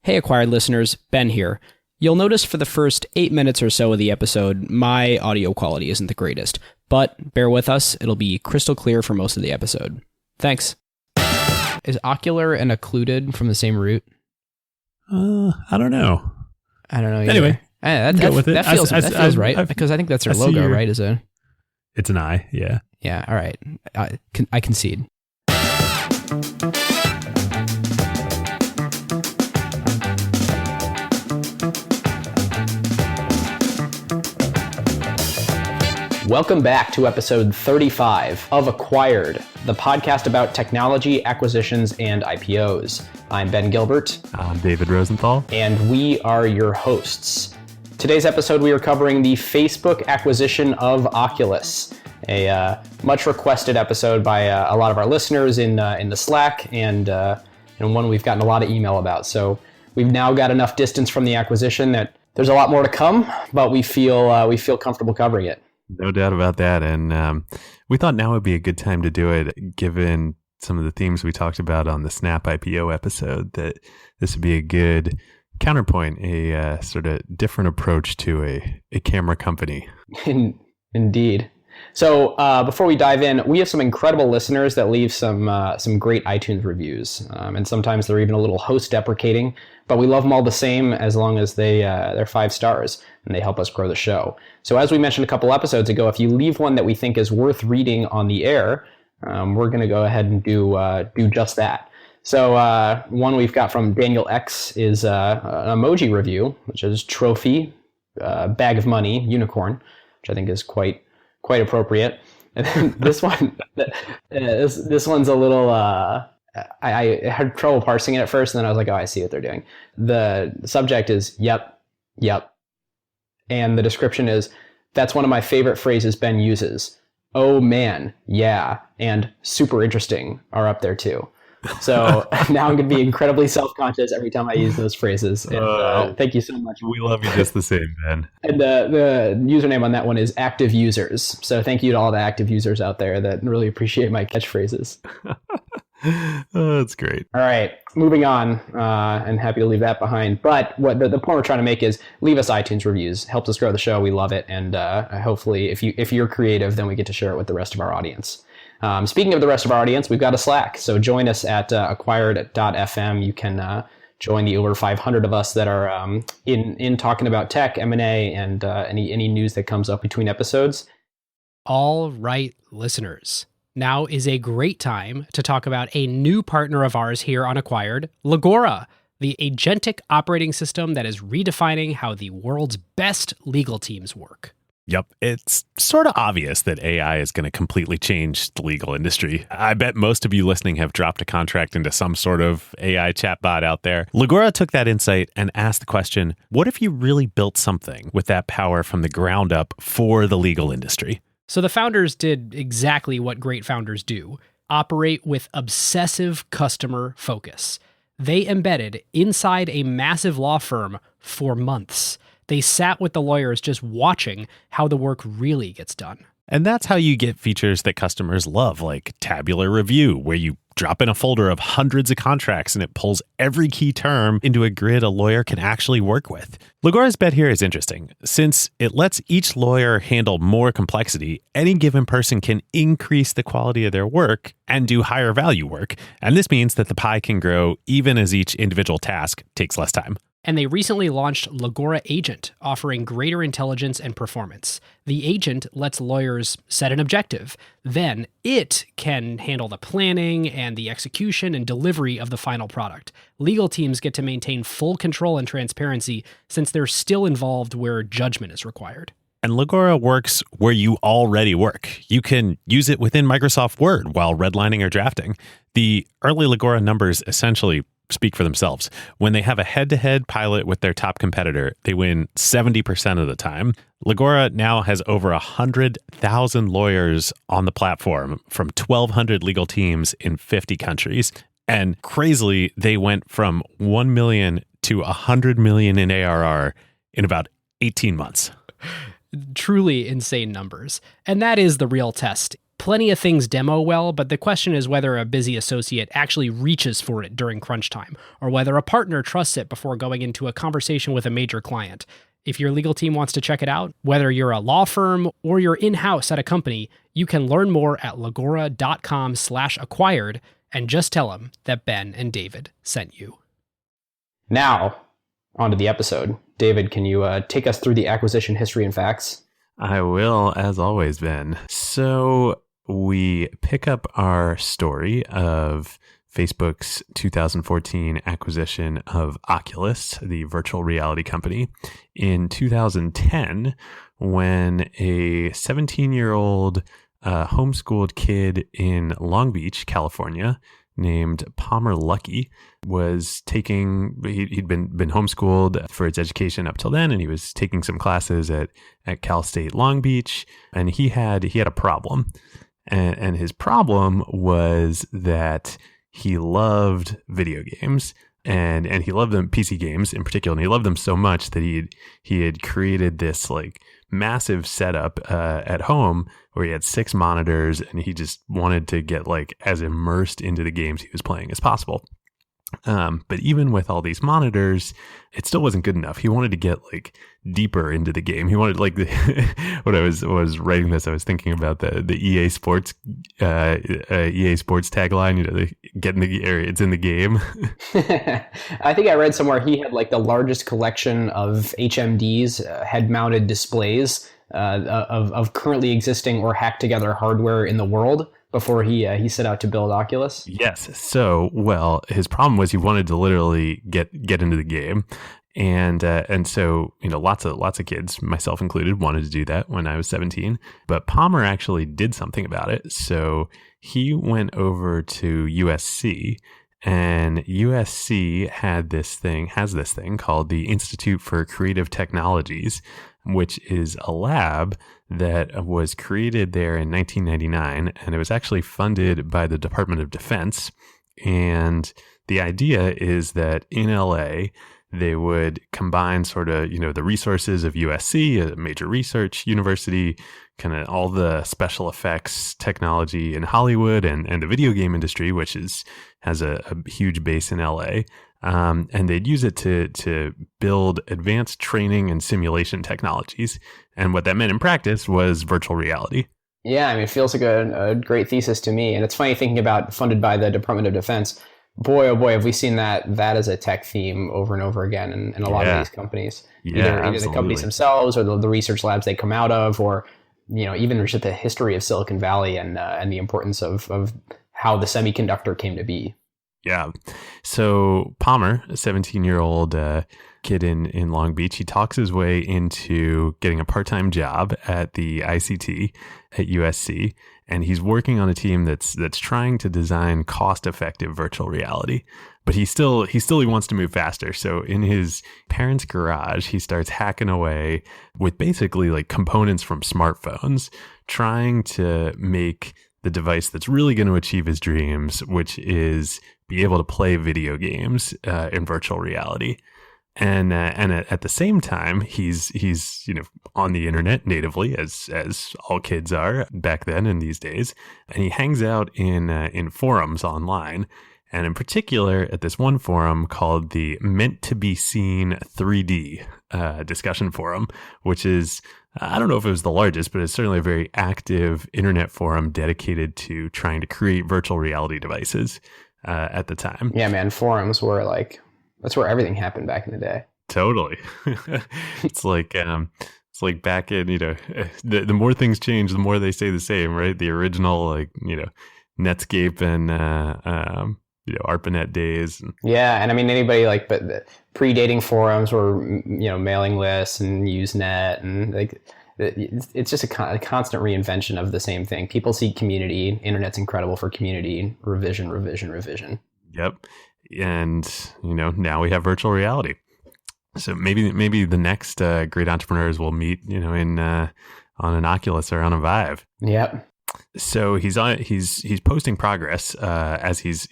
Hey, Acquired listeners, Ben here. You'll notice for the first 8 minutes or so of the episode, my audio quality isn't the greatest, but bear with us, it'll be crystal clear for most of the episode. Thanks. Is ocular and occluded from the same root? I don't know. I don't know either. Anyway, that feels right, because I think that's their logo, right? It's an eye, yeah. Yeah, all right. I concede. Welcome back to episode 35 of Acquired, the podcast about technology, acquisitions, and IPOs. I'm Ben Gilbert. I'm David Rosenthal. And we are your hosts. Today's episode, we are covering the Facebook acquisition of Oculus, a much requested episode by a lot of our listeners in the Slack, and one we've gotten a lot of email about. So we've now got enough distance from the acquisition that there's a lot more to come, but we feel comfortable covering it. No doubt about that. And we thought now would be a good time to do it, given some of the themes we talked about on the Snap IPO episode, that this would be a good counterpoint, a sort of different approach to a camera company. Indeed. So before we dive in, we have some incredible listeners that leave some great iTunes reviews. And sometimes they're even a little host deprecating, but we love them all the same as long as they're 5 stars and they help us grow the show. So as we mentioned a couple episodes ago, if you leave one that we think is worth reading on the air, we're going to go ahead and do just that. So one we've got from Daniel X is an emoji review, which is trophy, bag of money, unicorn, which I think is quite appropriate. And then this one, this one's a little. I had trouble parsing it at first, and then I was like, oh, I see what they're doing. The subject is yep, and the description is, that's one of my favorite phrases Ben uses. Oh man, yeah, and super interesting are up there too. So now I'm going to be incredibly self-conscious every time I use those phrases. And thank you so much. We love you just the same, Ben. And the username on that one is active users. So thank you to all the active users out there that really appreciate my catchphrases. Oh, that's great. All right, moving on, and happy to leave that behind. But what the point we're trying to make is leave us iTunes reviews. Helps us grow the show. We love it. And hopefully if you're creative, then we get to share it with the rest of our audience. Speaking of the rest of our audience, we've got a Slack. So join us at acquired.fm. You can join the over 500 of us that are in talking about tech, M&A, and any news that comes up between episodes. All right, listeners. Now is a great time to talk about a new partner of ours here on Acquired, Legora, the agentic operating system that is redefining how the world's best legal teams work. Yep, it's sort of obvious that AI is going to completely change the legal industry. I bet most of you listening have dropped a contract into some sort of AI chatbot out there. Legora took that insight and asked the question, what if you really built something with that power from the ground up for the legal industry? So the founders did exactly what great founders do, operate with obsessive customer focus. They embedded inside a massive law firm for months. They sat with the lawyers just watching how the work really gets done. And that's how you get features that customers love, like tabular review, where you drop in a folder of hundreds of contracts and it pulls every key term into a grid a lawyer can actually work with. Legora's bet here is interesting. Since it lets each lawyer handle more complexity, any given person can increase the quality of their work and do higher value work. And this means that the pie can grow even as each individual task takes less time. And they recently launched Legora Agent, offering greater intelligence and performance. The agent lets lawyers set an objective. Then it can handle the planning and the execution and delivery of the final product. Legal teams get to maintain full control and transparency since they're still involved where judgment is required. And Legora works where you already work. You can use it within Microsoft Word while redlining or drafting. The early Legora numbers essentially speak for themselves. When they have a head-to-head pilot with their top competitor, they win 70% of the time. Legora now has over 100,000 lawyers on the platform from 1,200 legal teams in 50 countries. And crazily, they went from 1 million to 100 million in ARR in about 18 months. Truly insane numbers. And that is the real test. Plenty of things demo well, but the question is whether a busy associate actually reaches for it during crunch time, or whether a partner trusts it before going into a conversation with a major client. If your legal team wants to check it out, whether you're a law firm or you're in-house at a company, you can learn more at legora.com/acquired and just tell them that Ben and David sent you. Now, onto the episode. David, can you take us through the acquisition history and facts? I will, as always, Ben. So we pick up our story of Facebook's 2014 acquisition of Oculus, the virtual reality company, in 2010 when a 17-year-old homeschooled kid in Long Beach, California, named Palmer Luckey was he'd been homeschooled for his education up till then, and he was taking some classes at Cal State Long Beach, and he had a problem. And his problem was that he loved video games, and he loved them, PC games in particular, and he loved them so much that he had created this like massive setup at home where he had 6 monitors, and he just wanted to get like as immersed into the games he was playing as possible. But even with all these monitors, it still wasn't good enough. He wanted to get like deeper into the game. He wanted like when I was writing this, I was thinking about the EA Sports tagline. You know, they get in the area, it's in the game. I think I read somewhere he had like the largest collection of HMDs, head-mounted displays of currently existing or hacked together hardware in the world before he set out to build Oculus. Yes. So, well, his problem was he wanted to literally get into the game. And so, you know, lots of kids, myself included, wanted to do that when I was 17. But Palmer actually did something about it. So he went over to USC, and USC has this thing called the Institute for Creative Technologies, which is a lab that was created there in 1999, and it was actually funded by the Department of Defense. And the idea is that in LA, they would combine sort of, you know, the resources of USC, a major research university, kind of all the special effects technology in Hollywood and the video game industry, which has a huge base in LA. And they'd use it to build advanced training and simulation technologies. And what that meant in practice was virtual reality. Yeah, I mean, it feels like a great thesis to me. And it's funny thinking about funded by the Department of Defense. Boy, oh boy, have we seen that as a tech theme over and over again in a lot of these companies. Either the companies themselves or the research labs they come out of, or, you know, even just the history of Silicon Valley and the importance of how the semiconductor came to be. Yeah. So Palmer, a 17-year-old kid in Long Beach, he talks his way into getting a part-time job at the ICT at USC, and he's working on a team that's trying to design cost-effective virtual reality. But he wants to move faster. So in his parents' garage, he starts hacking away with basically like components from smartphones, trying to make the device that's really going to achieve his dreams, which is be able to play video games in virtual reality. And at the same time, he's you know, on the internet natively, as all kids are back then and these days, and he hangs out in forums online, and in particular at this one forum called the Meant to Be Seen 3D discussion forum, which is, I don't know if it was the largest, but it's certainly a very active internet forum dedicated to trying to create virtual reality devices at the time. Yeah, man, forums were like, that's where everything happened back in the day. Totally. It's like back in, you know, the more things change, the more they stay the same, right? The original, like, you know, Netscape and you know, ARPANET days. Yeah, and I mean, anybody like, but the predating forums were, you know, mailing lists and Usenet, and like, it's just a constant reinvention of the same thing. People seek community. Internet's incredible for community. Revision. Yep. And, you know, now we have virtual reality. So maybe the next great entrepreneurs will meet, you know, on an Oculus or on a Vive. Yep. So he's posting progress as he's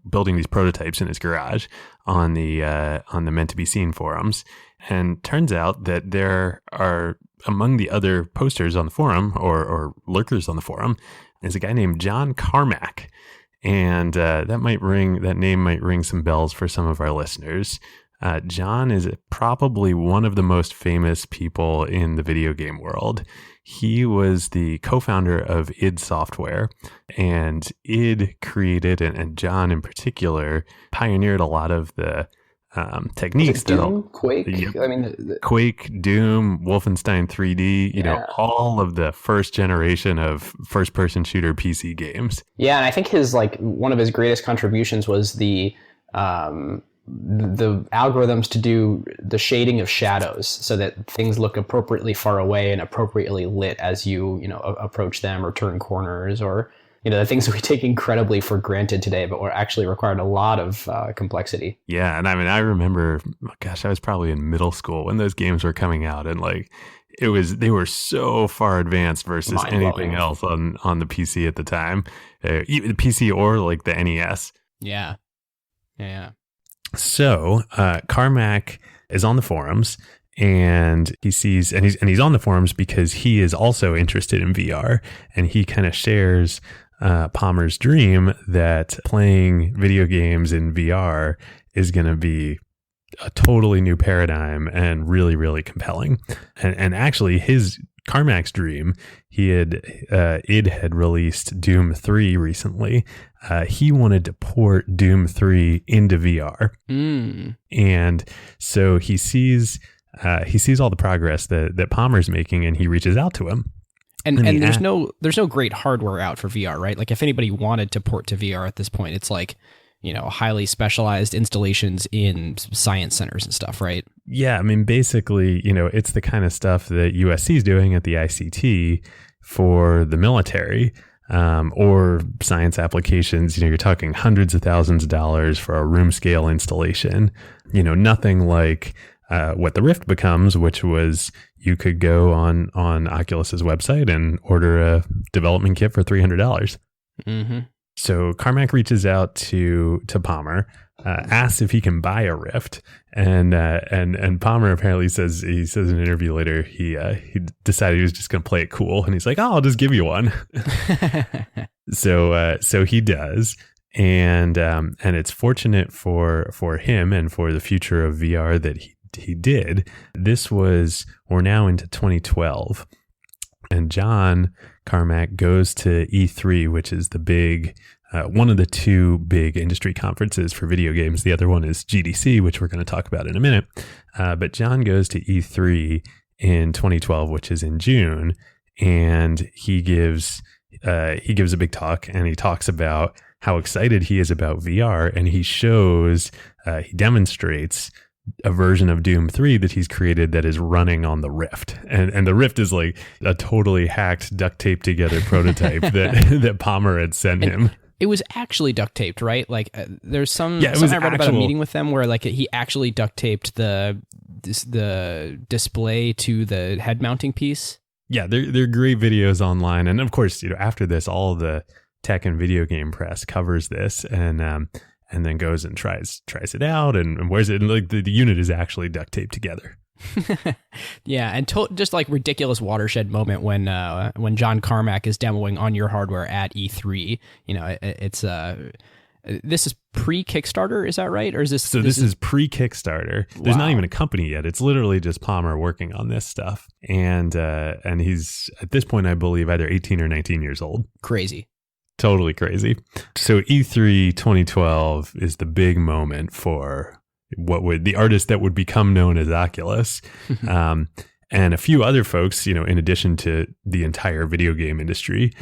building these prototypes in his garage on the Meant to Be Seen forums, and turns out that there are, among the other posters on the forum or lurkers on the forum, is a guy named John Carmack. And that name might ring some bells for some of our listeners. John is probably one of the most famous people in the video game world. He was the co-founder of id Software, and id created, and John in particular, pioneered a lot of the techniques Doom, Quake. Yep. I mean, Quake, Doom, Wolfenstein 3D, you know, all of the first generation of first-person shooter PC games. Yeah, and I think one of his greatest contributions was the algorithms to do the shading of shadows so that things look appropriately far away and appropriately lit as you approach them or turn corners, or the things that we take incredibly for granted today, but were actually required a lot of complexity. Yeah, and I mean, I remember, I was probably in middle school when those games were coming out, and they were so far advanced versus anything else on the PC at the time, even the PC or like the NES. Yeah. So Carmack is on the forums, and he sees, and he's on the forums because he is also interested in VR, and he kind of shares Palmer's dream that playing video games in VR is going to be a totally new paradigm and really, really compelling. And actually, Carmack's dream, id had released Doom 3 recently. He wanted to port Doom 3 into VR. And so he sees all the progress that Palmer's making, and he reaches out to him. And there's no great hardware out for VR, right? Like if anybody wanted to port to VR at this point, it's like, highly specialized installations in science centers and stuff, right? Yeah, I mean, basically, it's the kind of stuff that USC is doing at the ICT for the military, or science applications. You're talking hundreds of thousands of dollars for a room scale installation. Nothing like what the Rift becomes, which was you could go on Oculus's website and order a development kit for $300. Mm-hmm. So Carmack reaches out to Palmer, asks if he can buy a Rift, and Palmer apparently says in an interview later he decided he was just going to play it cool, and he's like, "Oh, I'll just give you one." So he does, and it's fortunate for him and for the future of VR that he did. We're now into 2012, and John Carmack goes to E3, which is the big, one of the two big industry conferences for video games. The other one is GDC, which we're going to talk about in a minute. But John goes to E3 in 2012, which is in June, and he gives a big talk, and he talks about how excited he is about VR, and he demonstrates a version of Doom 3 that he's created that is running on the Rift. And the Rift is like a totally hacked, duct taped together prototype that Palmer had sent him. It was actually duct taped, right? Like there's some I read about a meeting with them where like he actually duct taped the display to the head mounting piece. Yeah, they're great videos online. And of course, after this, all the tech and video game press covers this, and then goes and tries it out and wears it. And like the unit is actually duct taped together. Yeah, and just like ridiculous watershed moment when John Carmack is demoing on your hardware at E3. It's this is pre-Kickstarter, is that right? Or is this? So this is pre-Kickstarter. There's not even a company yet. It's literally just Palmer working on this stuff, and he's at this point, I believe, either 18 or 19 years old. Crazy. Totally crazy. So E3 2012 is the big moment for the artist that would become known as Oculus. And a few other folks, in addition to the entire video game industry,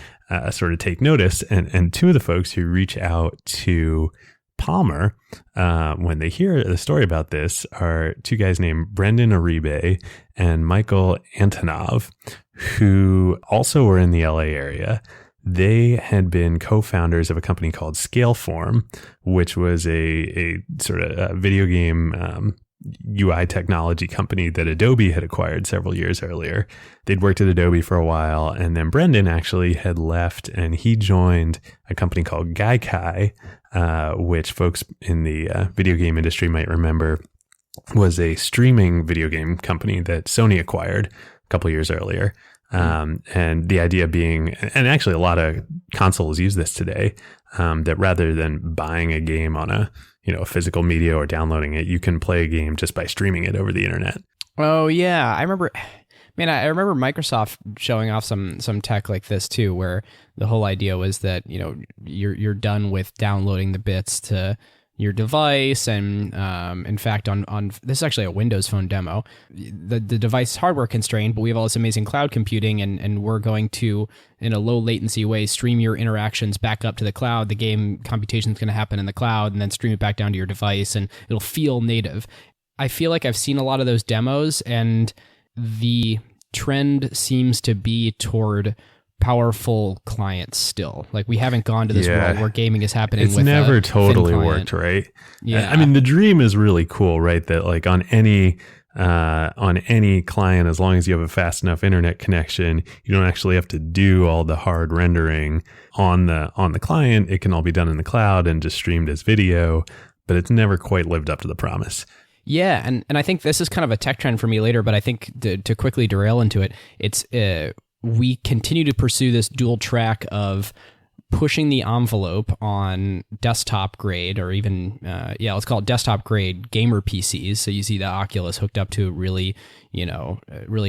sort of take notice. And two of the folks who reach out to Palmer when they hear the story about this are two guys named Brendan Iribe and Michael Antonov, who also were in the LA area. They had been co-founders of a company called Scaleform, which was a sort of video game UI technology company that Adobe had acquired several years earlier. They'd worked at Adobe for a while, and then Brendan actually had left, and he joined a company called Gaikai, which folks in the video game industry might remember was a streaming video game company that Sony acquired a couple years earlier. And the idea being, and actually a lot of consoles use this today, that rather than buying a game on a physical media or downloading it, you can play a game just by streaming it over the internet. Oh yeah, I remember Microsoft showing off some tech like this too, where the whole idea was that you're done with downloading the bits to your device, and in fact on this is actually a Windows Phone demo. The device is hardware constrained, but we have all this amazing cloud computing, and we're going to, in a low latency way, stream your interactions back up to the cloud. The game computation is going to happen in the cloud, and then stream it back down to your device, and it'll feel native. I feel like I've seen a lot of those demos, and the trend seems to be toward powerful clients still. Like, we haven't gone to this world where gaming is happening. It's with never a totally thin client. worked, right? Yeah. I mean, the dream is really cool, right? That like on any client, as long as you have a fast enough internet connection, you don't actually have to do all the hard rendering on the client. It can all be done in the cloud and just streamed as video, but it's never quite lived up to the promise. Yeah, and I think this is kind of a tech trend for me later, but I think to quickly derail into it, it's we continue to pursue this dual track of pushing the envelope on desktop grade, or even let's call it desktop grade gamer PCs. So you see the Oculus hooked up to really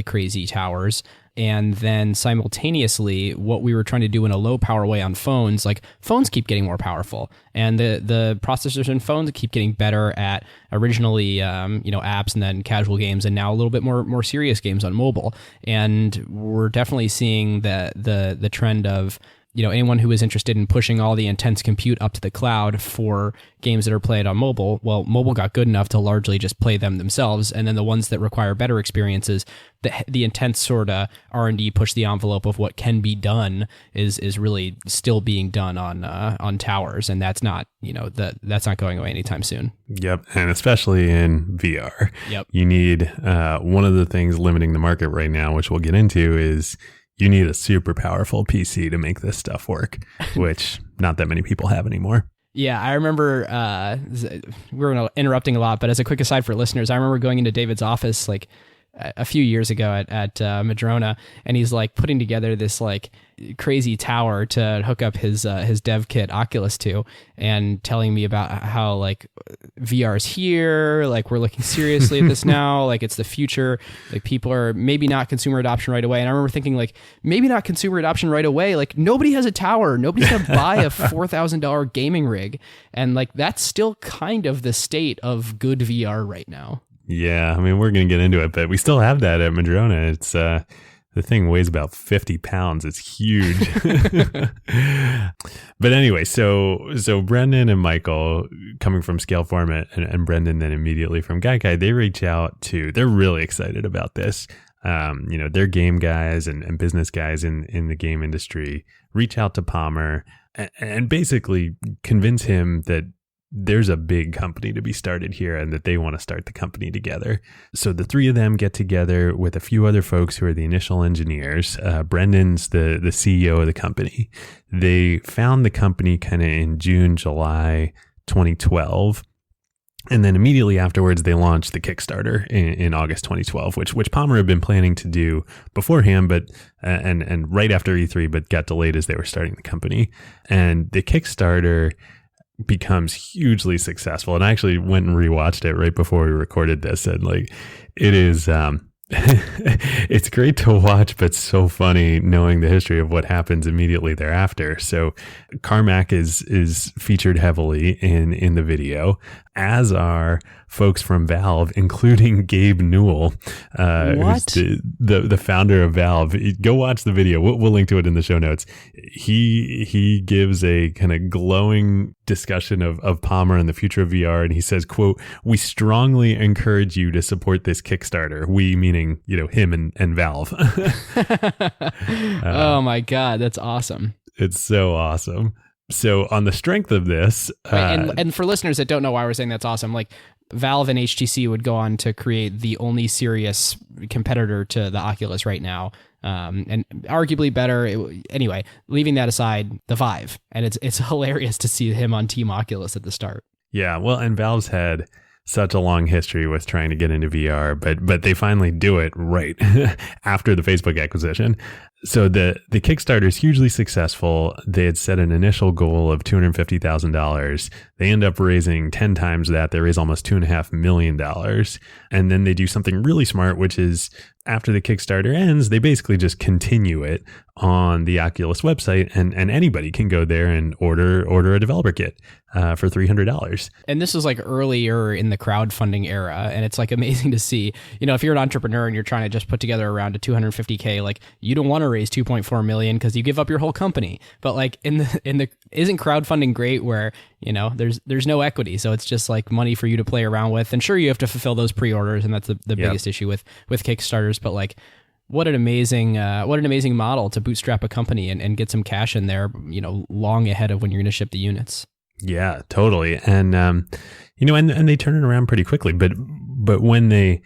crazy towers. And then simultaneously, what we were trying to do in a low power way on phones, like phones keep getting more powerful, and the processors in phones keep getting better at originally apps, and then casual games, and now a little bit more serious games on mobile. And we're definitely seeing the trend of anyone who is interested in pushing all the intense compute up to the cloud for games that are played on mobile. Well, mobile got good enough to largely just play them themselves, and then the ones that require better experiences, the intense sort of R&D push the envelope of what can be done is really still being done on towers, and that's not that's not going away anytime soon. Yep, and especially in VR. Yep, you need one of the things limiting the market right now, which we'll get into, is you need a super powerful PC to make this stuff work, which not that many people have anymore. Yeah, I remember we're interrupting a lot, but as a quick aside for listeners, I remember going into David's office like a few years ago at Madrona, and he's like putting together this like crazy tower to hook up his dev kit Oculus to, and telling me about how like VR's here, like we're looking seriously at this now, like it's the future, like people are maybe not consumer adoption right away. And I remember thinking like, maybe not consumer adoption right away, like nobody has a tower, nobody's gonna buy a $4,000 gaming rig, and like that's still kind of the state of good VR right now. Yeah, I mean, we're going to get into it, but we still have that at Madrona. It's the thing weighs about 50 pounds. It's huge. But anyway, so Brendan and Michael, coming from Scaleform, and Brendan then immediately from Gaikai, they reach out they're really excited about this. They're game guys and business guys in the game industry, reach out to Palmer and basically convince him that there's a big company to be started here and that they want to start the company together. So the three of them get together with a few other folks who are the initial engineers. Brendan's the CEO of the company. They found the company kind of in June, July 2012. And then immediately afterwards, they launched the Kickstarter in August 2012, which Palmer had been planning to do beforehand, but and right after E3, but got delayed as they were starting the company. And the Kickstarter becomes hugely successful. And I actually went and rewatched it right before we recorded this, and like it is it's great to watch, but so funny knowing the history of what happens immediately thereafter. So Carmack is featured heavily in the video, as are folks from Valve, including Gabe Newell, who's the founder of Valve. Go watch the video. We'll link to it in the show notes. He gives a kind of glowing discussion of Palmer and the future of VR, and he says, quote, "We strongly encourage you to support this Kickstarter." We meaning, him and Valve. Oh my God, that's awesome. It's so awesome. So on the strength of this, and for listeners that don't know why we're saying that's awesome, like Valve and HTC would go on to create the only serious competitor to the Oculus right now, and arguably better. Anyway, leaving that aside, the Vive, and it's hilarious to see him on Team Oculus at the start. Yeah, well, and Valve's had such a long history with trying to get into VR, but they finally do it right after the Facebook acquisition. So the Kickstarter is hugely successful. They had set an initial goal of $250,000. They end up raising 10 times that. They raise almost $2.5 million. And then they do something really smart, which is after the Kickstarter ends, they basically just continue it on the Oculus website, and anybody can go there and order a developer kit for $300. And this is like earlier in the crowdfunding era, and it's like amazing to see. You know, if you're an entrepreneur and you're trying to just put together around a $250K, like you don't want to raise $2.4 million because you give up your whole company. But like in the isn't crowdfunding great where, you know, there's no equity, so it's just like money for you to play around with. And sure, you have to fulfill those pre-orders, and that's the biggest issue with Kickstarters. But like, what an amazing model to bootstrap a company and get some cash in there, you know, long ahead of when you're going to ship the units. Yeah, totally. And you know, and they turn it around pretty quickly. But when they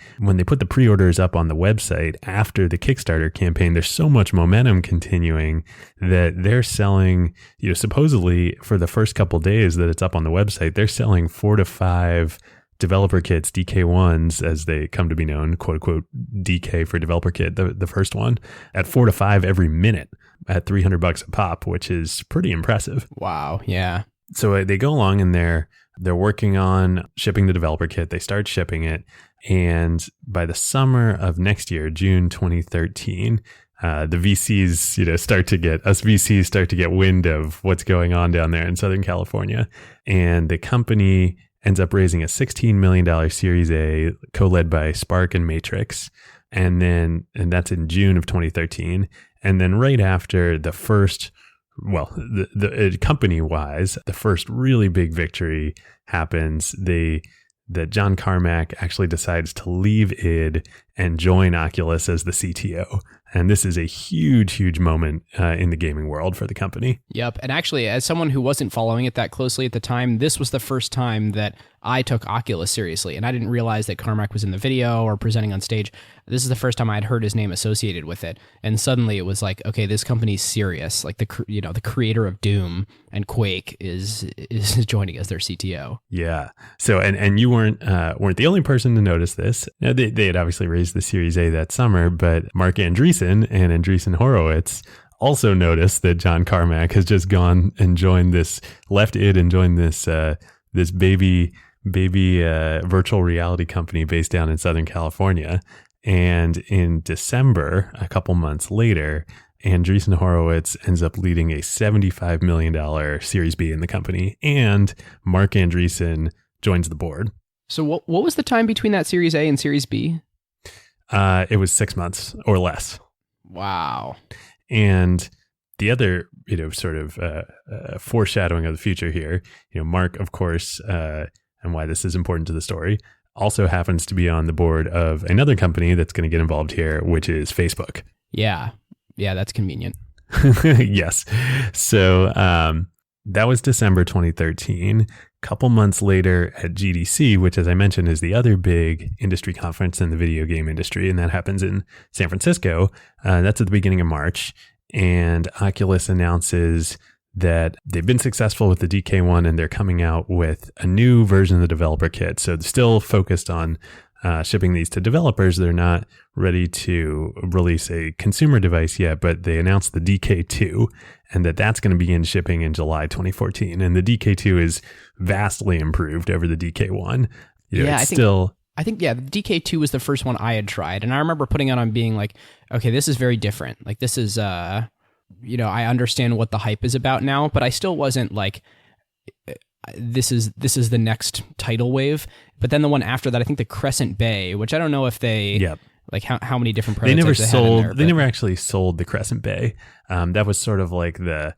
put the pre-orders up on the website after the Kickstarter campaign, there's so much momentum continuing that they're selling, you know, supposedly for the first couple days that it's up on the website, they're selling 4 to 5 developer kits, DK1s, as they come to be known, quote unquote, DK for developer kit, the first one, at 4 to 5 every minute at $300 a pop, which is pretty impressive. Wow. Yeah. So they go along and they're working on shipping the developer kit. They start shipping it. And by the summer of next year, June 2013, the VCs, you know, VCs start to get wind of what's going on down there in Southern California. And the company ends up raising a $16 million Series A co-led by Spark and Matrix. And that's in June of 2013. And then right after the first, well, the company-wise, the first really big victory happens. That John Carmack actually decides to leave id and join Oculus as the CTO. And this is a huge, huge moment in the gaming world for the company. Yep. And actually, as someone who wasn't following it that closely at the time, this was the first time that I took Oculus seriously. And I didn't realize that Carmack was in the video or presenting on stage. This is the first time I'd heard his name associated with it. And suddenly it was like, okay, this company's serious. Like the creator of Doom and Quake is joining as their CTO. Yeah. So and you weren't the only person to notice this. Now, they had obviously raised the Series A that summer, but Mark Andreessen and Andreessen Horowitz also noticed that John Carmack has just gone and left id and joined this baby virtual reality company based down in Southern California. And in December, a couple months later, Andreessen Horowitz ends up leading a $75 million Series B in the company, and Mark Andreessen joins the board. So what was the time between that Series A and Series B? It was 6 months or less. Wow. And the other, you know, sort of foreshadowing of the future here, you know, Mark, of course, and why this is important to the story, also happens to be on the board of another company that's going to get involved here, which is Facebook. Yeah. Yeah, that's convenient. Yes. So that was December 2013. Couple months later at GDC, which, as I mentioned, is the other big industry conference in the video game industry, and that happens in San Francisco. That's at the beginning of March. And Oculus announces that they've been successful with the DK1 and they're coming out with a new version of the developer kit. So they're still focused on shipping these to developers. They're not ready to release a consumer device yet, but they announced the DK2 and that's going to begin shipping in July 2014. And the DK2 is vastly improved over the DK1. You know, I think the DK2 was the first one I had tried. And I remember putting it on being like, okay, this is very different. Like this is, you know, I understand what the hype is about now, but I still wasn't like, this is the next tidal wave. But then the one after that, I think the Crescent Bay, which I don't know if they, like how many different prototypes they never actually sold the Crescent Bay. That was sort of like the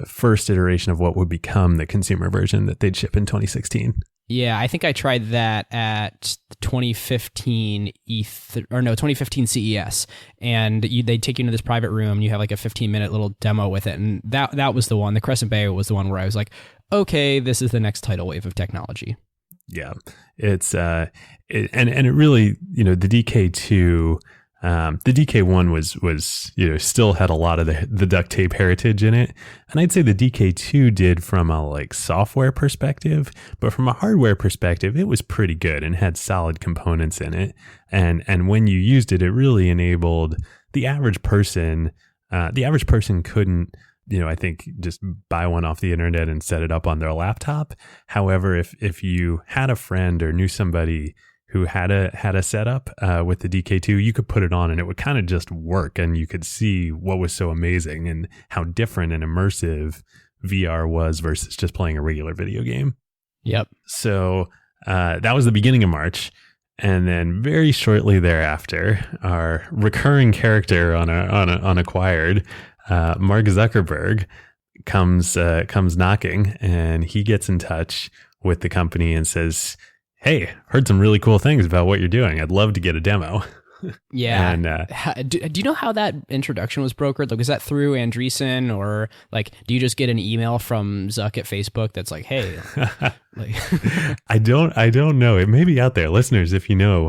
first iteration of what would become the consumer version that they'd ship in 2016. Yeah, I think I tried that at 2015 CES, and they'd take you into this private room. And you have like a 15-minute little demo with it, and that was the one. The Crescent Bay was the one where I was like, okay, this is the next tidal wave of technology. Yeah, it's and it really, you know, the DK2 The DK1 was still had a lot of the duct tape heritage in it, and I'd say the DK2 did from a like software perspective, but from a hardware perspective, it was pretty good and had solid components in it. And when you used it, it really enabled the average person. The average person couldn't, I think, just buy one off the internet and set it up on their laptop. However, if you had a friend or knew somebody who had a setup with the DK2, you could put it on and it would kind of just work, and you could see what was so amazing and how different and immersive VR was versus just playing a regular video game. Yep. So that was the beginning of March. And then very shortly thereafter, our recurring character on Acquired, Mark Zuckerberg, comes knocking, and he gets in touch with the company and says, "Hey, heard some really cool things about what you're doing. I'd love to get a demo." Yeah. And do you know how that introduction was brokered? Like, was that through Andreessen, or like, do you just get an email from Zuck at Facebook that's like, "Hey"? Like, I don't know. It may be out there. Listeners, if you know,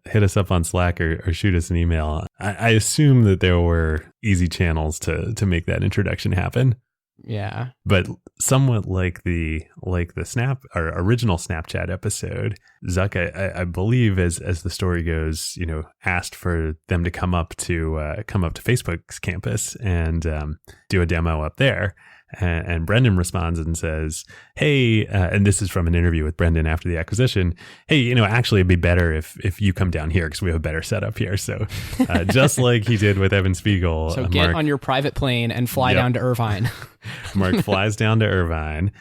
hit us up on Slack or shoot us an email. I assume that there were easy channels to make that introduction happen. Yeah. But somewhat like the our original Snapchat episode, Zuck, I believe, as the story goes, asked for them to come up to Facebook's campus and do a demo up there. And Brendan responds and says, "Hey," and this is from an interview with Brendan after the acquisition. "Hey, actually, it'd be better if you come down here because we have a better setup here." So, just like he did with Evan Spiegel, so get on your private plane and fly down to Irvine. Mark flies down to Irvine,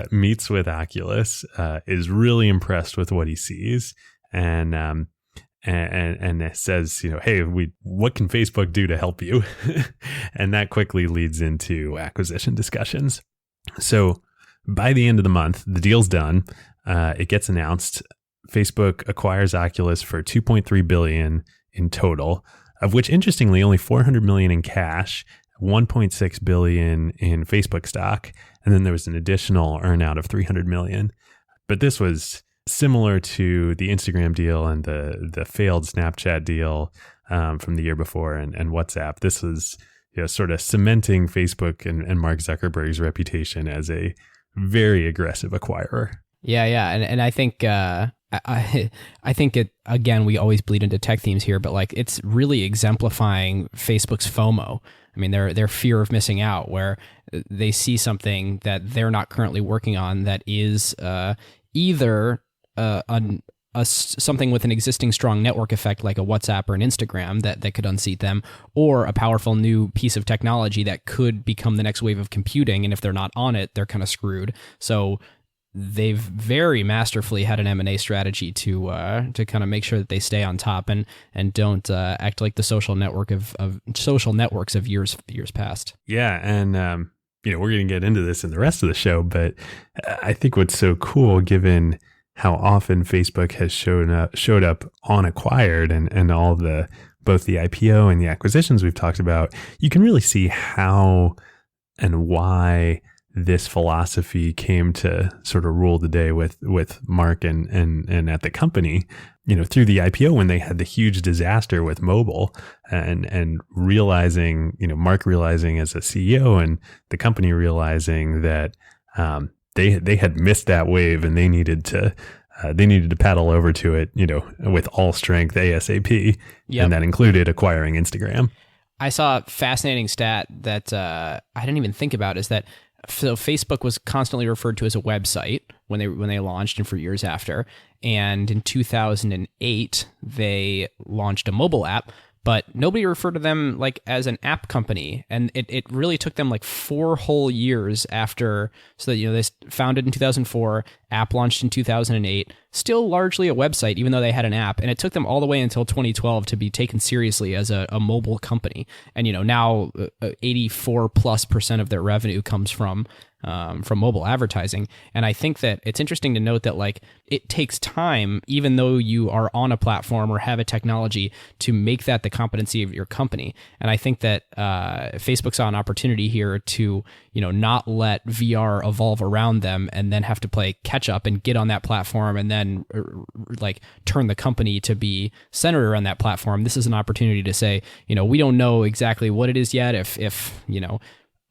meets with Oculus, is really impressed with what he sees, and it says, "Hey, what can Facebook do to help you?" And that quickly leads into acquisition discussions. So by the end of the month, the deal's done. It gets announced. Facebook acquires Oculus for $2.3 billion in total, of which, interestingly, only $400 million in cash, $1.6 billion in Facebook stock, and then there was an additional earnout of $300 million. But this was similar to the Instagram deal and the failed Snapchat deal from the year before and WhatsApp. This was sort of cementing Facebook and Mark Zuckerberg's reputation as a very aggressive acquirer. Yeah, and I think I think it, again, we always bleed into tech themes here, but like it's really exemplifying Facebook's FOMO. I mean, their fear of missing out, where they see something that they're not currently working on that is either something with an existing strong network effect like a WhatsApp or an Instagram that could unseat them, or a powerful new piece of technology that could become the next wave of computing. And if they're not on it, they're kind of screwed. So they've very masterfully had an M&A strategy to kind of make sure that they stay on top and don't act like the social networks of years past. Yeah, and we're going to get into this in the rest of the show, but I think what's so cool, given how often Facebook has showed up on Acquired and all both the IPO and the acquisitions we've talked about, you can really see how and why this philosophy came to sort of rule the day with Mark and at the company, through the IPO, when they had the huge disaster with mobile and realizing, Mark realizing as a CEO and the company realizing that they had missed that wave and they needed to paddle over to it, with all strength ASAP. Yep. And that included acquiring Instagram. I saw a fascinating stat that I didn't even think about, is that so Facebook was constantly referred to as a website when they launched and for years after. And in 2008, they launched a mobile app, but nobody referred to them like as an app company. And it really took them like 4 whole years after. So that, they founded in 2004, app launched in 2008, still largely a website, even though they had an app. And it took them all the way until 2012 to be taken seriously as a mobile company. And, now 84+% of their revenue comes from from mobile advertising. And I think that it's interesting to note that like it takes time, even though you are on a platform or have a technology, to make that the competency of your company. And I think that Facebook saw an opportunity here to, not let VR evolve around them and then have to play catch up and get on that platform and then like turn the company to be centered around that platform. This is an opportunity to say, we don't know exactly what it is yet. If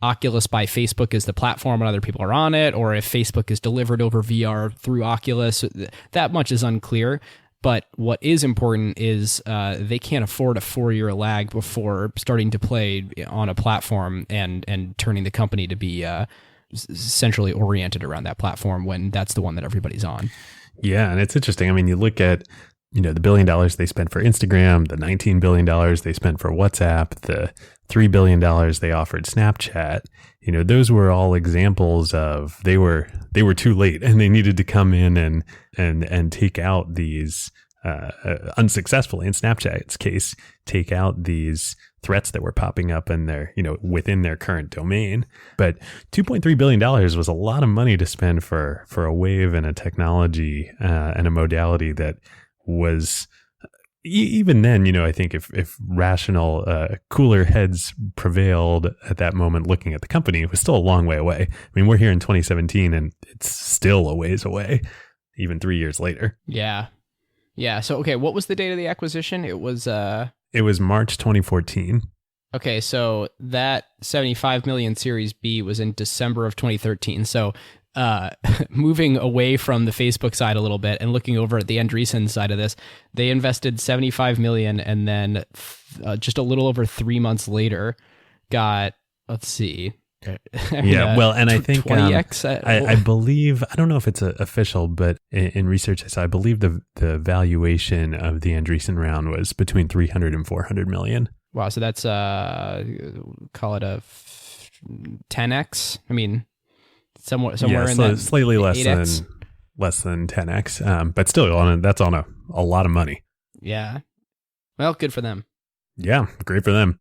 Oculus by Facebook is the platform and other people are on it, or if Facebook is delivered over VR through Oculus, that much is unclear. But what is important is they can't afford a 4-year lag before starting to play on a platform and turning the company to be centrally oriented around that platform when that's the one that everybody's on. Yeah, and it's interesting. I mean, you look at the $1 billion they spent for Instagram, the $19 billion they spent for WhatsApp, the $3 billion they offered Snapchat. Those were all examples of they were too late and they needed to come in and take out these unsuccessfully in Snapchat's case, take out these threats that were popping up in their within their current domain. But $2.3 billion was a lot of money to spend for a wave and a technology and a modality that was even then, I think if rational, cooler heads prevailed at that moment looking at the company, it was still a long way away. I mean, we're here in 2017 and it's still a ways away, even 3 years later. Yeah. Yeah. So, okay, what was the date of the acquisition? It was March 2014. Okay, so that 75 million Series B was in December of 2013. So moving away from the Facebook side a little bit and looking over at the Andreessen side of this, they invested 75 million and then just a little over 3 months later got, let's see. And I think 20x. I believe, I don't know if it's official, but in research I saw, I believe the valuation of the Andreessen round was between 300 and 400 million. Wow, so that's call it a 10x. I mean, somewhere in that slightly less 8x. than 10x, but still that's on a lot of money. Yeah, well, good for them. Yeah, great for them.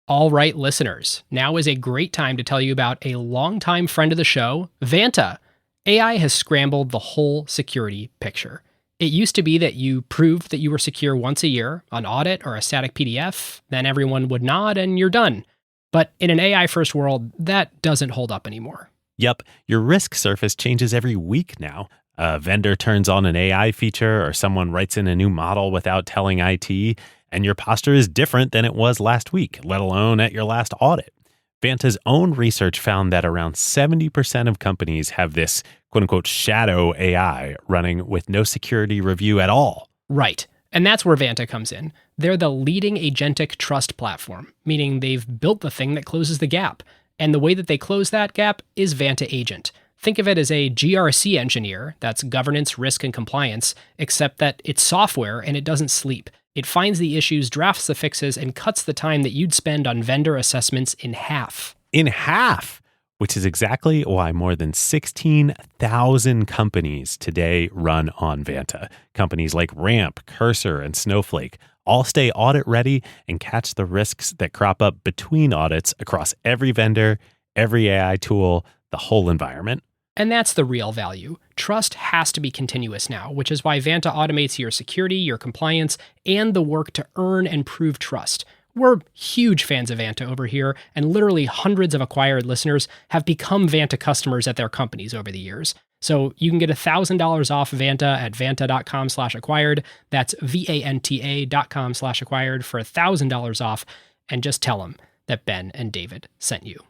All right, listeners, now is a great time to tell you about a longtime friend of the show, Vanta. AI has scrambled the whole security picture. It used to be that you proved that you were secure once a year, an audit or a static PDF, then everyone would nod and you're done. But in an AI-first world, that doesn't hold up anymore. Yep, your risk surface changes every week now. A vendor turns on an AI feature or someone writes in a new model without telling IT, and your posture is different than it was last week, let alone at your last audit. Vanta's own research found that around 70% of companies have this quote-unquote shadow AI running with no security review at all. Right. And that's where Vanta comes in. They're the leading agentic trust platform, meaning they've built the thing that closes the gap. And the way that they close that gap is Vanta Agent. Think of it as a GRC engineer, that's governance, risk, and compliance, except that it's software and it doesn't sleep. It finds the issues, drafts the fixes, and cuts the time that you'd spend on vendor assessments in half. In half! Which is exactly why more than 16,000 companies today run on Vanta. Companies like Ramp, Cursor, and Snowflake all stay audit ready and catch the risks that crop up between audits across every vendor, every AI tool, the whole environment. And that's the real value. Trust has to be continuous now, which is why Vanta automates your security, your compliance, and the work to earn and prove trust. We're huge fans of Vanta over here, and literally hundreds of acquired listeners have become Vanta customers at their companies over the years. So you can get $1,000 off Vanta at vanta.com/acquired. That's VANTA.com/acquired for $1,000 off, and just tell them that Ben and David sent you.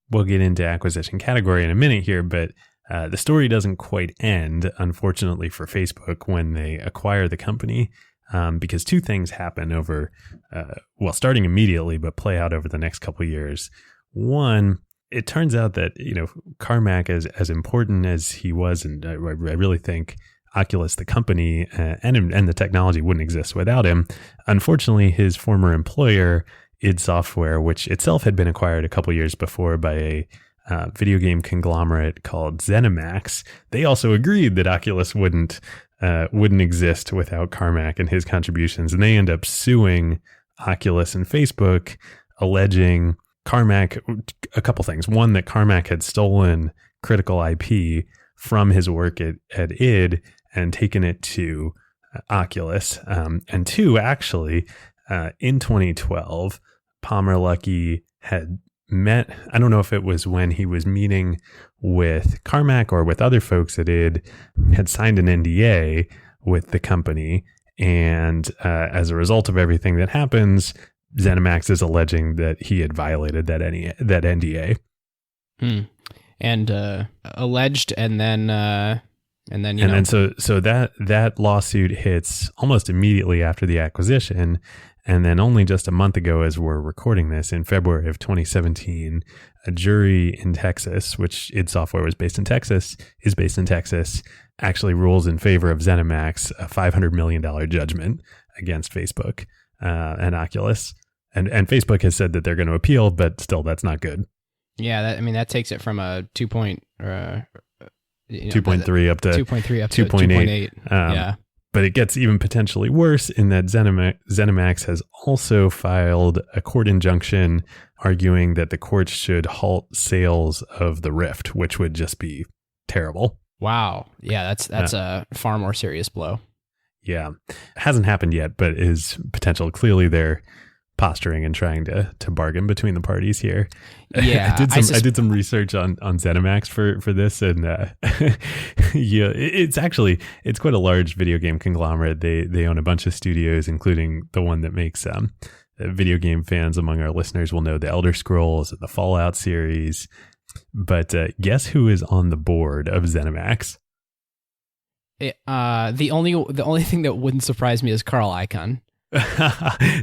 We'll get into acquisition category in a minute here, but the story doesn't quite end, unfortunately for Facebook, when they acquire the company, because two things happen over, starting immediately, but play out over the next couple of years. One, it turns out that, Carmack, as important as he was, and I really think Oculus, the company, and the technology wouldn't exist without him. Unfortunately, his former employer, id Software, which itself had been acquired a couple years before by a video game conglomerate called ZeniMax, they also agreed that Oculus wouldn't exist without Carmack and his contributions, and they end up suing Oculus and Facebook, alleging Carmack, a couple things. One, that Carmack had stolen critical IP from his work at id and taken it to Oculus. And two, actually, in 2012, Palmer Luckey had met, I don't know if it was when he was meeting with Carmack or with other folks at id, had signed an NDA with the company. And as a result of everything that happens, ZeniMax is alleging that he had violated that NDA. And alleged, and then so that lawsuit hits almost immediately after the acquisition, and then only just a month ago, as we're recording this, in February of 2017, a jury in Texas, which id Software was based in Texas, actually rules in favor of ZeniMax, a $500 million judgment against Facebook and Oculus. And Facebook has said that they're going to appeal, but still, that's not good. Yeah, that takes it from a 2.3 up to 2.8. Yeah. But it gets even potentially worse in that ZeniMax has also filed a court injunction arguing that the courts should halt sales of the Rift, which would just be terrible. Wow. Yeah, that's a far more serious blow. Yeah. Hasn't happened yet, but is potential. Clearly they're posturing and trying to bargain between the parties here. Yeah. I did some research on ZeniMax for this, and yeah, it's quite a large video game conglomerate. They own a bunch of studios, including the one that makes video game fans among our listeners will know the Elder Scrolls and the Fallout series. But guess who is on the board of ZeniMax? The only thing that wouldn't surprise me is Carl Icahn.